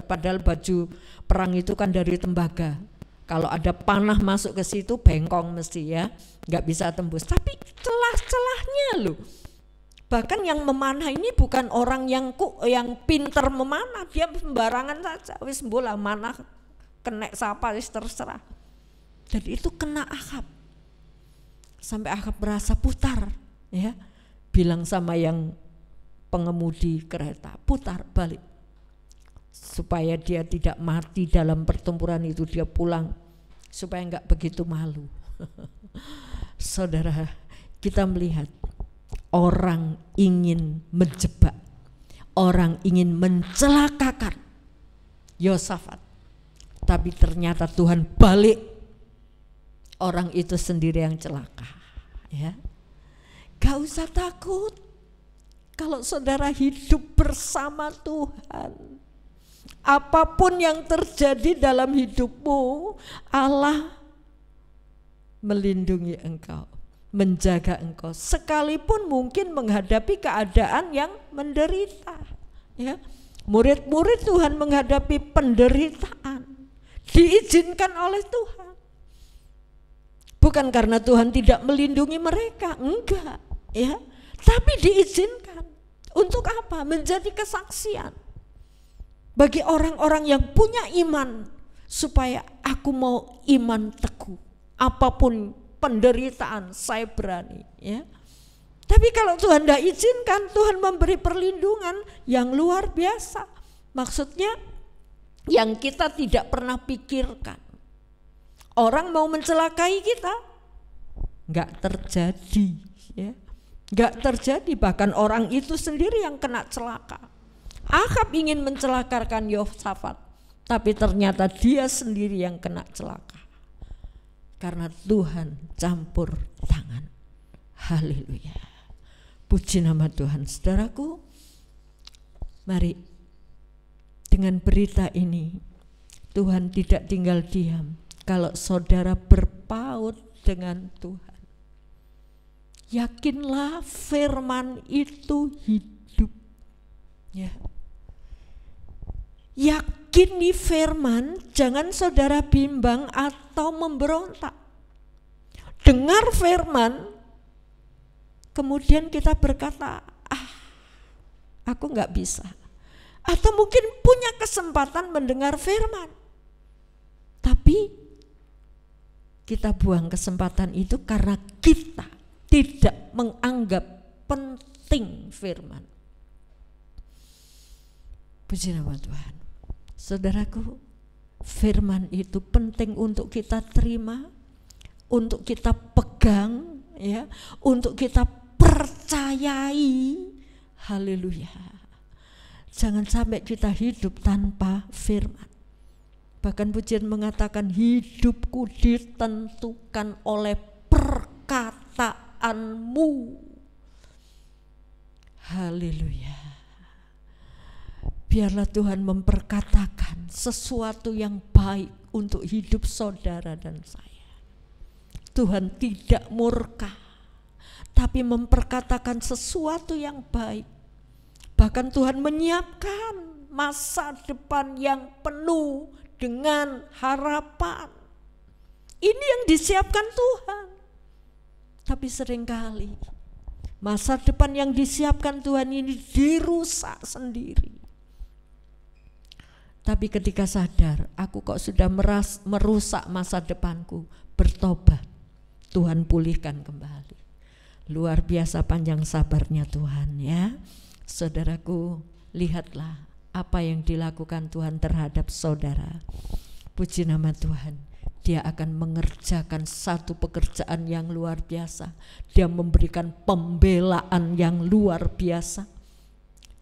padahal baju perang itu kan dari tembaga. Kalau ada panah masuk ke situ bengkong mesti ya, nggak bisa tembus. Tapi celah-celahnya loh. Bahkan yang memanah ini bukan orang yang pinter memanah, dia sembarangan saja. Wis bola manah kena sapa wis terserah. Jadi itu kena Ahab. Sampai Ahab merasa putar ya. Bilang sama yang pengemudi kereta, putar balik. Supaya dia tidak mati dalam pertempuran itu, dia pulang supaya enggak begitu malu. Saudara, kita melihat orang ingin menjebak, orang ingin mencelakakan Yosafat, tapi ternyata Tuhan balik, orang itu sendiri yang celaka ya. Gak usah takut kalau saudara hidup bersama Tuhan. Apapun yang terjadi dalam hidupmu, Allah melindungi engkau, menjaga engkau, sekalipun mungkin menghadapi keadaan yang menderita ya. Murid-murid Tuhan menghadapi penderitaan, diizinkan oleh Tuhan. Bukan karena Tuhan tidak melindungi mereka, enggak ya, tapi diizinkan. Untuk apa? Menjadi kesaksian bagi orang-orang yang punya iman, supaya aku mau iman teguh, apapun penderitaan saya berani ya. Tapi kalau Tuhan tidak izinkan, Tuhan memberi perlindungan yang luar biasa. Maksudnya yang kita tidak pernah pikirkan. Orang mau mencelakai kita, enggak terjadi ya. Enggak terjadi, bahkan orang itu sendiri yang kena celaka. Ahab ingin mencelakakan Yosafat, tapi ternyata dia sendiri yang kena celaka. Karena Tuhan campur tangan. Haleluya. Puji nama Tuhan. Saudaraku, mari dengan berita ini, Tuhan tidak tinggal diam kalau saudara berpaut dengan Tuhan. Yakinlah firman itu hidup. Ya. Yakini firman, jangan saudara bimbang atau memberontak. Dengar firman, kemudian kita berkata, aku nggak bisa. Atau mungkin punya kesempatan mendengar firman, tapi kita buang kesempatan itu karena kita tidak menganggap penting firman. Puji nama Tuhan. Saudaraku, firman itu penting untuk kita terima, untuk kita pegang, ya, untuk kita percayai. Haleluya. Jangan sampai kita hidup tanpa firman. Bahkan pujian mengatakan hidupku ditentukan oleh perkataanmu. Haleluya. Biarlah Tuhan memperkatakan sesuatu yang baik untuk hidup saudara dan saya. Tuhan tidak murka, tapi memperkatakan sesuatu yang baik. Bahkan Tuhan menyiapkan masa depan yang penuh dengan harapan. Ini yang disiapkan Tuhan. Tapi seringkali masa depan yang disiapkan Tuhan ini dirusak sendiri. Tapi ketika sadar, aku kok sudah merusak masa depanku, bertobat, Tuhan pulihkan kembali. Luar biasa panjang sabarnya Tuhan, ya. Saudaraku, lihatlah apa yang dilakukan Tuhan terhadap saudara. Puji nama Tuhan, Dia akan mengerjakan satu pekerjaan yang luar biasa. Dia memberikan pembelaan yang luar biasa.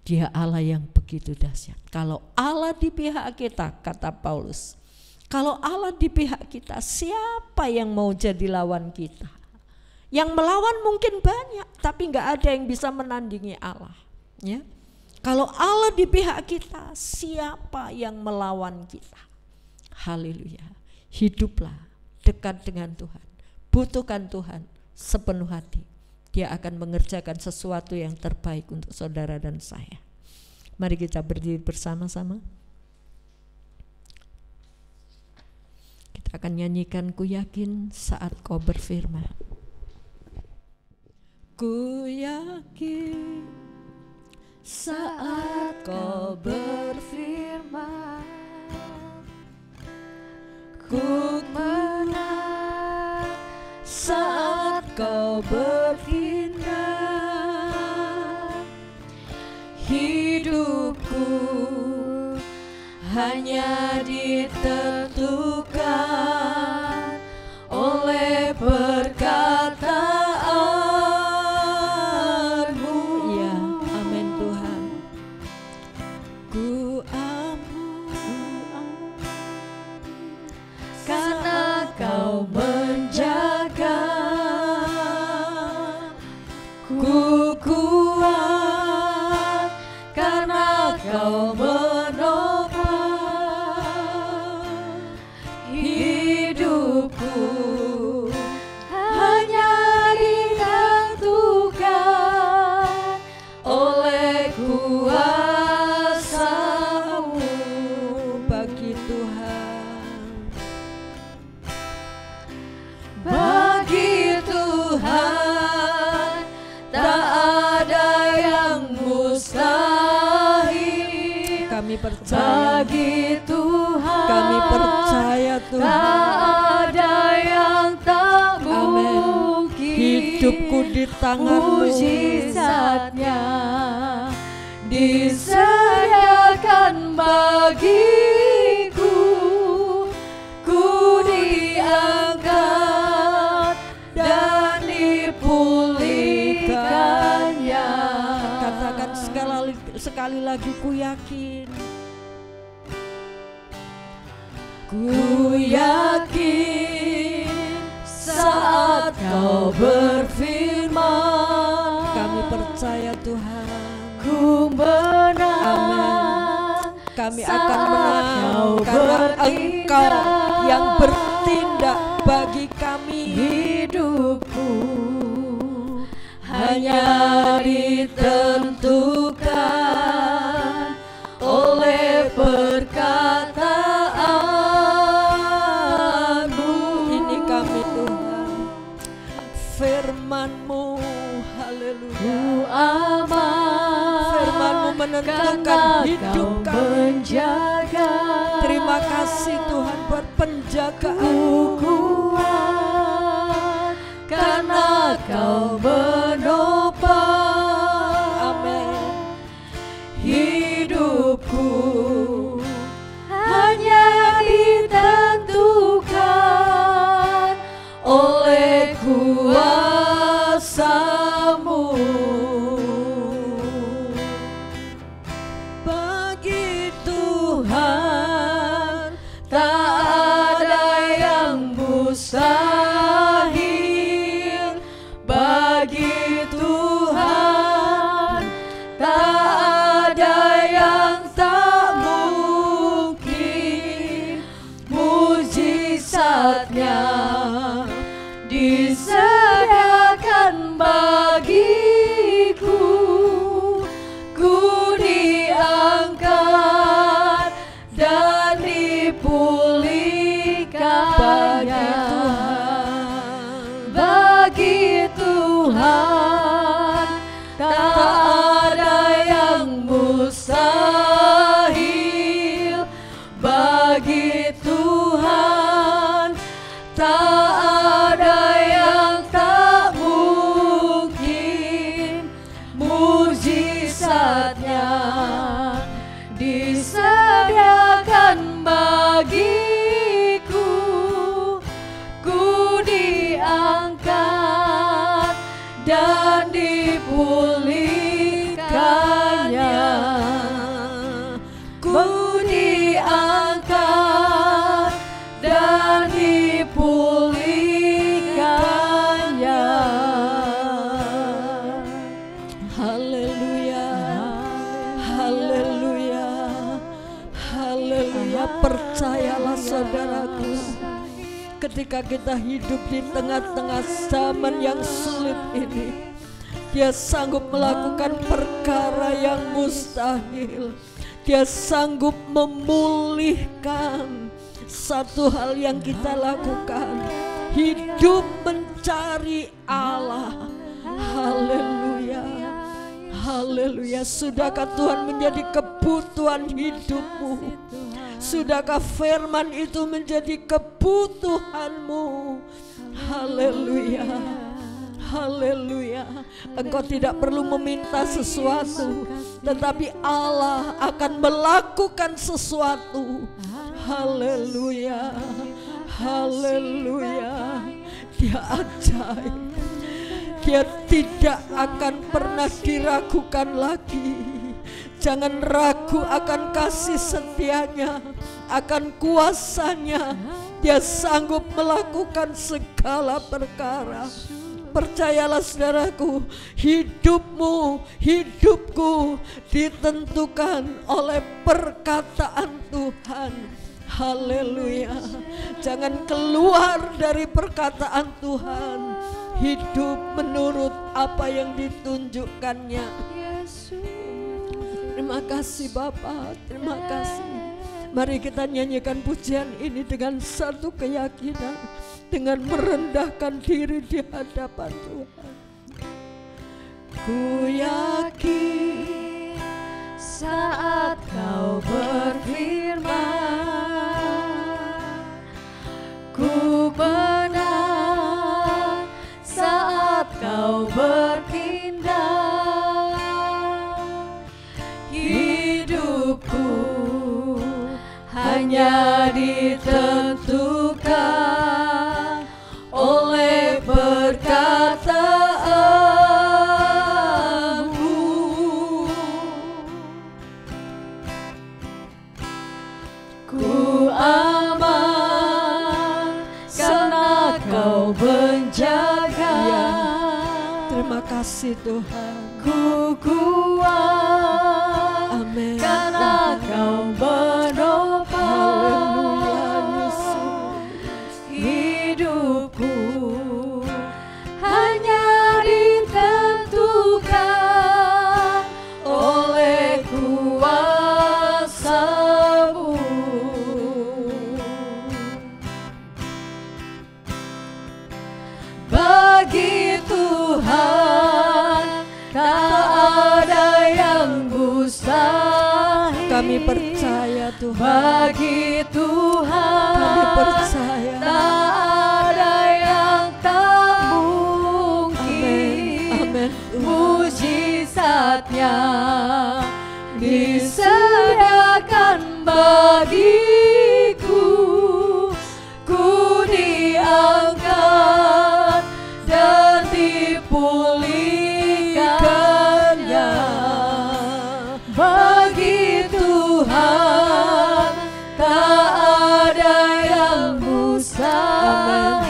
Dia Allah yang begitu dahsyat. Kalau Allah di pihak kita, kata Paulus, kalau Allah di pihak kita, siapa yang mau jadi lawan kita? Yang melawan mungkin banyak, tapi gak ada yang bisa menandingi Allah, ya. Kalau Allah di pihak kita, siapa yang melawan kita? Haleluya. Hiduplah dekat dengan Tuhan, butuhkan Tuhan sepenuh hati. Dia akan mengerjakan sesuatu yang terbaik untuk saudara dan saya. Mari kita berdiri bersama-sama. Kita akan nyanyikan Ku Yakin Saat Kau Berfirman. Ku yakin saat Kau berfirman, ku menang saat Kau bertindak. Hidupku hanya ditentukan oleh perkataanmu. Ya, amin Tuhan. Ku aman karena Kau menjaga. Ku kuat karena Kau menopang. Hidupku hanya ditentukan oleh kuasa-Mu. Bagi Tuhan, bagi Tuhan tak ada yang mustahil. Kami percaya, bagi Tuhan kami percaya Tuhan, tak ada yang tak mungkin. Hidupku di tangan-Mu, mujizatnya disediakan bagiku. Ku diangkat dan dipulihkannya. Katakan sekali lagi, ku yakin. Ku yakin saat Kau berfirman. Kami percaya Tuhan, ku menang. Amin. Kami akan menang karena Engkau yang bertindak bagi kami. Hidupku hanya ditentukan oleh perkataan-Mu. Ini kami Tuhan, firman-Mu, haleluya. Firman-Mu menentukan hidup kami. Terima kasih Tuhan buat penjagaan-Mu. Kuat karena Kau menopang. Amin. Hidupku hanya ditentukan oleh kuasa-Mu. Bagi Tuhan Tak ada yang mustahil. Bagi Tuhan tak ada yang tak mungkin. Mujizatnya disediakan bagiku. Ku diangkat dan dipulihkannya. Bagi Tuhan tak ada yang mustahil. Bagi Tuhan tak ada yang tak mungkin. Mujizatnya disediakan bagiku. Ku diangkat dan dipulihkannya. Ku diangkat dan dipulihkannya. haleluya, haleluya, haleluya. Percayalah saudaraku, ketika kita hidup di tengah-tengah zaman yang sulit ini, Dia sanggup melakukan perkara yang mustahil. Dia sanggup memulihkan satu hal yang kita lakukan, hidup mencari Allah. Haleluya, haleluya. Sudahkah Tuhan menjadi kebutuhan hidupmu? Sudahkah firman itu menjadi kebutuhanmu? Haleluya, haleluya. Engkau tidak perlu meminta sesuatu, tetapi Allah akan melakukan sesuatu. Haleluya, haleluya. Dia ajaib. Dia tidak akan pernah diragukan lagi. Jangan ragu akan kasih setianya, akan kuasanya. Dia sanggup melakukan segala perkara. Percayalah saudaraku, hidupmu, hidupku ditentukan oleh perkataan Tuhan. Haleluya. Jangan keluar dari perkataan Tuhan. Hidup menurut apa yang ditunjukkannya. Terima kasih Bapa, terima kasih. Mari kita nyanyikan pujian ini dengan satu keyakinan, dengan merendahkan diri di hadapan Tuhan. Ku yakin saat Kau berfirman, ku menang saat Kau bertindak. Hidupku hanya ditentukan oleh perkataan-Mu. Ku aman karena Kau menjaga. terima kasih Tuhan. Ku kuat, Amin. karena Kau menopang. Haleluya Yesus. Hidupku hanya ditentukan Kami percaya Tuhan. Bagi Tuhan Kami percaya. tak ada yang tak mungkin. Amin. Mujizatnya disediakan bagiku. Ku diangkat dan dipulihkannya. Bagi Tuhan tak ada yang mustahil.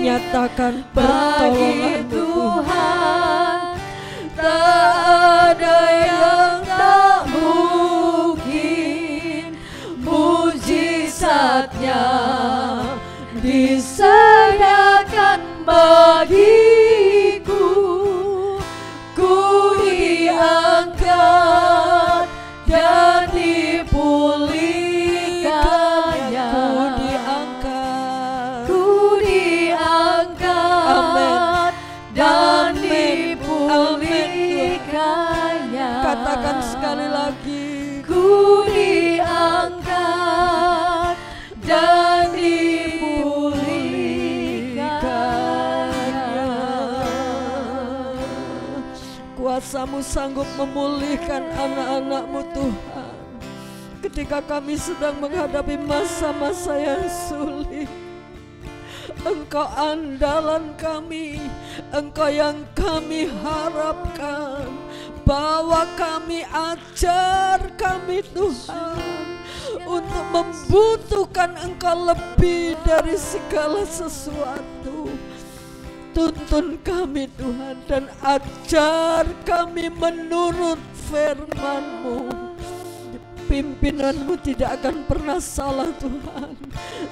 Nyatakan Bagi pertolongan-Mu Tuhan tak ada yang tak mungkin. Mujizatnya disediakan bagiku. Ku diangkat dan dipulihkannya. Ku diangkat dan dipulihkannya. Katakan sekali lagi. Ku diangkat dan dipulihkannya. Kuasa-Mu sanggup memulihkan anak-anak-Mu Tuhan. Ketika kami sedang menghadapi masa-masa yang sulit, Engkau andalan kami, Engkau yang kami harapkan. Bawa kami, ajar kami Tuhan, untuk membutuhkan Engkau lebih dari segala sesuatu. Tuntun kami Tuhan dan ajar kami menurut firman-Mu. Pimpinan-Mu tidak akan pernah salah Tuhan.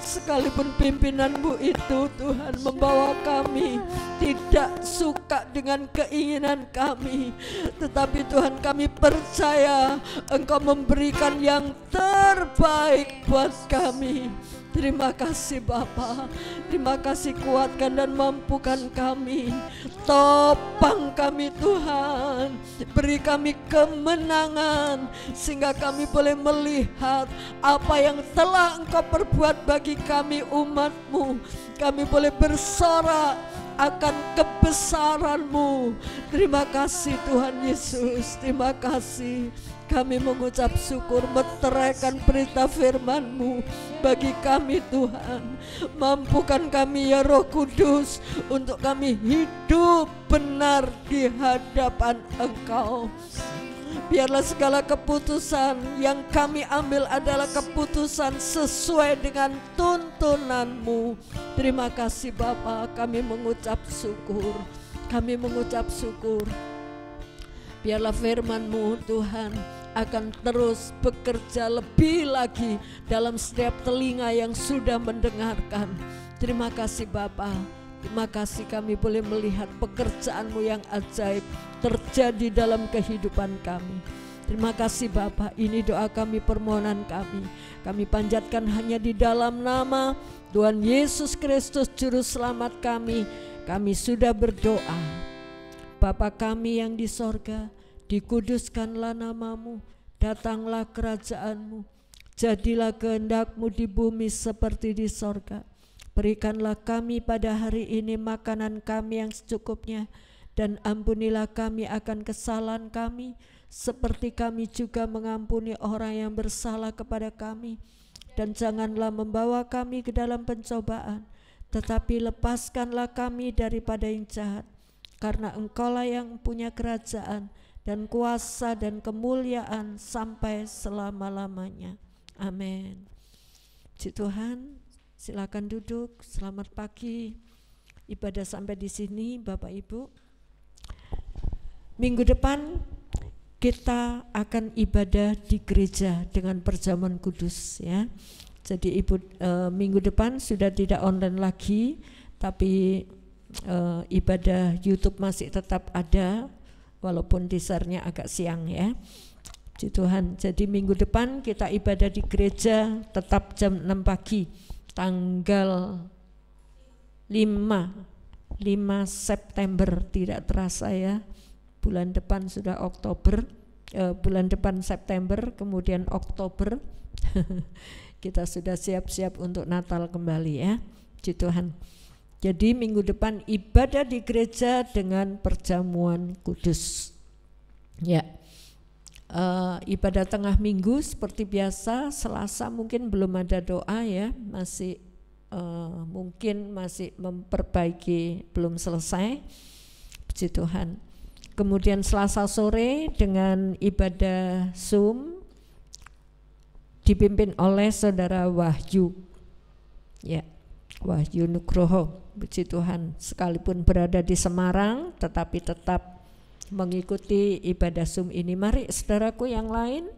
Sekalipun pimpinan-Mu itu Tuhan membawa kami tidak suka dengan keinginan kami, tetapi Tuhan kami percaya Engkau memberikan yang terbaik buat kami. Terima kasih Bapa, terima kasih, kuatkan dan mampukan kami, topang kami Tuhan, beri kami kemenangan sehingga kami boleh melihat apa yang telah Engkau perbuat bagi kami umat-Mu. Kami boleh bersorak akan kebesaran-Mu. Terima kasih Tuhan Yesus, terima kasih. Kami mengucap syukur, meteraikan berita firman-Mu bagi kami Tuhan. Mampukan kami ya Roh Kudus untuk kami hidup benar di hadapan Engkau. Biarlah segala keputusan yang kami ambil adalah keputusan sesuai dengan tuntunan-Mu. Terima kasih Bapa, kami mengucap syukur. Kami mengucap syukur. Biarlah firman-Mu Tuhan akan terus bekerja lebih lagi dalam setiap telinga yang sudah mendengarkan. Terima kasih Bapa. Terima kasih kami boleh melihat pekerjaan-Mu yang ajaib terjadi dalam kehidupan kami. Terima kasih Bapa. Ini doa kami, permohonan kami. Kami panjatkan hanya di dalam nama Tuhan Yesus Kristus Juru Selamat kami. Kami sudah berdoa. Bapa kami yang di sorga, dikuduskanlah nama-Mu, datanglah kerajaan-Mu, jadilah kehendak-Mu di bumi seperti di sorga. Berikanlah kami pada hari ini makanan kami yang secukupnya, dan ampunilah kami akan kesalahan kami, seperti kami juga mengampuni orang yang bersalah kepada kami. Dan janganlah membawa kami ke dalam pencobaan, tetapi lepaskanlah kami daripada yang jahat. Karena Engkaulah yang punya kerajaan dan kuasa dan kemuliaan sampai selama-lamanya. Amin. Puji Tuhan, silakan duduk. Selamat pagi. Ibadah sampai di sini Bapak Ibu. Minggu depan kita akan ibadah di gereja dengan perjamuan kudus ya. Jadi minggu depan sudah tidak online lagi, tapi ibadah YouTube masih tetap ada, walaupun desarnya agak siang ya. Puji Tuhan. Jadi minggu depan kita ibadah di gereja tetap jam 6 pagi, tanggal 5 September, tidak terasa ya, bulan depan sudah Oktober. bulan depan September, kemudian Oktober kita sudah siap-siap untuk Natal kembali ya. Puji Tuhan. Jadi minggu depan ibadah di gereja dengan perjamuan kudus. Ya. Ibadah tengah minggu seperti biasa. Selasa mungkin belum ada doa ya, masih mungkin masih memperbaiki, belum selesai. Puji Tuhan. Kemudian Selasa sore dengan ibadah Zoom dipimpin oleh Saudara Wahyu. Ya, Wahyu Nugroho. Puji Tuhan, sekalipun berada di Semarang tetapi tetap mengikuti ibadah Zoom ini. Mari saudaraku yang lain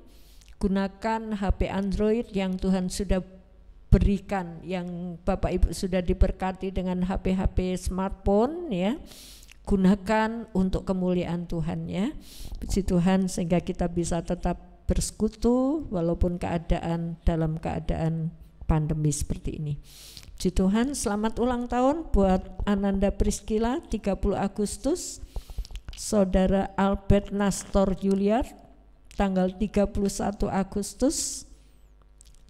gunakan HP Android yang Tuhan sudah berikan, yang Bapak Ibu sudah diberkati dengan HP-HP smartphone ya. Gunakan untuk kemuliaan Tuhan ya. Puji Tuhan, sehingga kita bisa tetap bersekutu walaupun dalam keadaan pandemi seperti ini. Puji Tuhan, selamat ulang tahun buat Ananda Priscilla 30 Agustus. Saudara Albert Nastor Juliat tanggal 31 Agustus,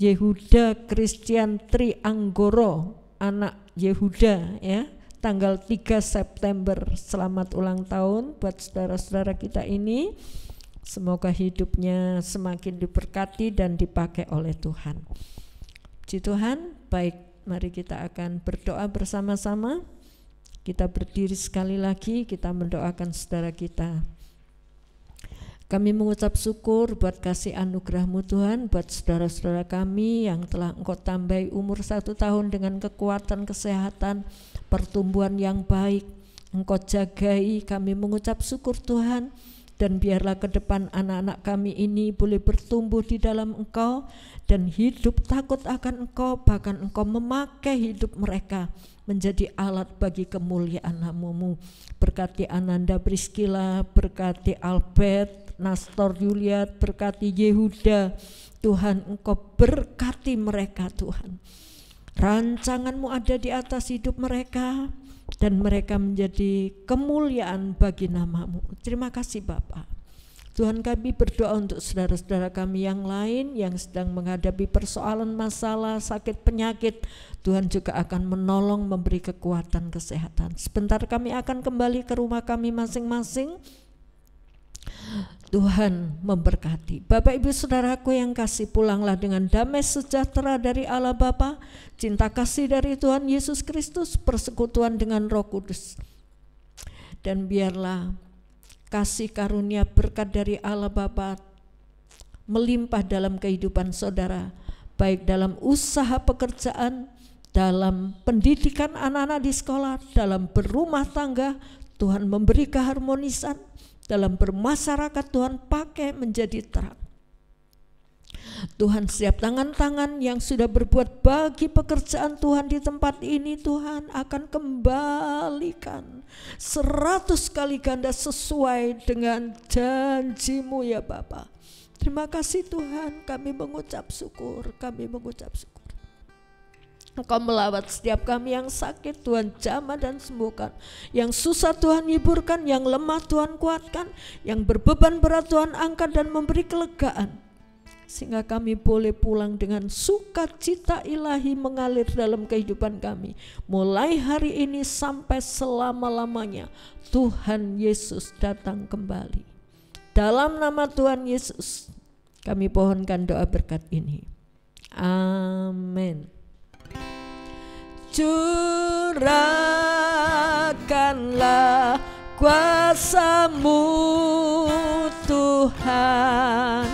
Yehuda Christian Trianggoro anak Yehuda ya tanggal 3 September. Selamat ulang tahun buat saudara-saudara kita ini, semoga hidupnya semakin diberkati dan dipakai oleh Tuhan. Puji Tuhan. Baik, mari kita akan berdoa bersama-sama. Kita berdiri sekali lagi, kita mendoakan saudara kita. Kami mengucap syukur buat kasih anugerah-Mu Tuhan, buat saudara-saudara kami yang telah Engkau tambahi umur 1 tahun dengan kekuatan, kesehatan, pertumbuhan yang baik. Engkau jagai, kami mengucap syukur Tuhan. Dan biarlah ke depan anak-anak kami ini boleh bertumbuh di dalam Engkau dan hidup takut akan Engkau, bahkan Engkau memakai hidup mereka menjadi alat bagi kemuliaan nama-Mu. Berkati Ananda Priscilla, berkati Albert Nastor Juliat, berkati Yehuda. Tuhan, Engkau berkati mereka Tuhan. Rancangan-Mu ada di atas hidup mereka dan mereka menjadi kemuliaan bagi nama-Mu. Terima kasih Bapa. Tuhan, kami berdoa untuk saudara-saudara kami yang lain yang sedang menghadapi persoalan, masalah, sakit, penyakit. Tuhan juga akan menolong, memberi kekuatan, kesehatan. Sebentar kami akan kembali ke rumah kami masing-masing. Tuhan memberkati. Bapak Ibu Saudaraku yang kasih, pulanglah dengan damai sejahtera dari Allah Bapa, cinta kasih dari Tuhan Yesus Kristus, persekutuan dengan Roh Kudus. Dan biarlah kasih karunia berkat dari Allah Bapa melimpah dalam kehidupan saudara, baik dalam usaha pekerjaan, dalam pendidikan anak-anak di sekolah, dalam berumah tangga. Tuhan memberi keharmonisan, dalam bermasyarakat Tuhan pakai menjadi terang. Tuhan, setiap tangan-tangan yang sudah berbuat bagi pekerjaan Tuhan di tempat ini, Tuhan akan kembalikan 100 kali ganda sesuai dengan janji-Mu ya Bapa. Terima kasih Tuhan, kami mengucap syukur, Engkau melawat setiap kami yang sakit, Tuhan jamah dan sembuhkan. Yang susah Tuhan hiburkan, yang lemah Tuhan kuatkan, yang berbeban berat Tuhan angkat dan memberi kelegaan. Sehingga kami boleh pulang dengan sukacita ilahi mengalir dalam kehidupan kami. Mulai hari ini sampai selama-lamanya Tuhan Yesus datang kembali. Dalam nama Tuhan Yesus kami pohonkan doa berkat ini. Amin. Curahkanlah kuasa-Mu Tuhan,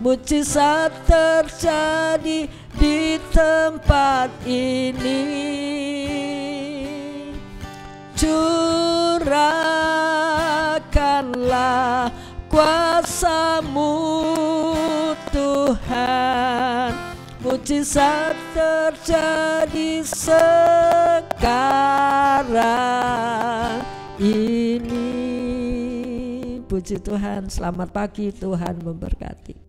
mujizat terjadi di tempat ini. Curahkanlah kuasa-Mu Tuhan, mujizat terjadi sekarang ini. Puji Tuhan, selamat pagi, Tuhan memberkati.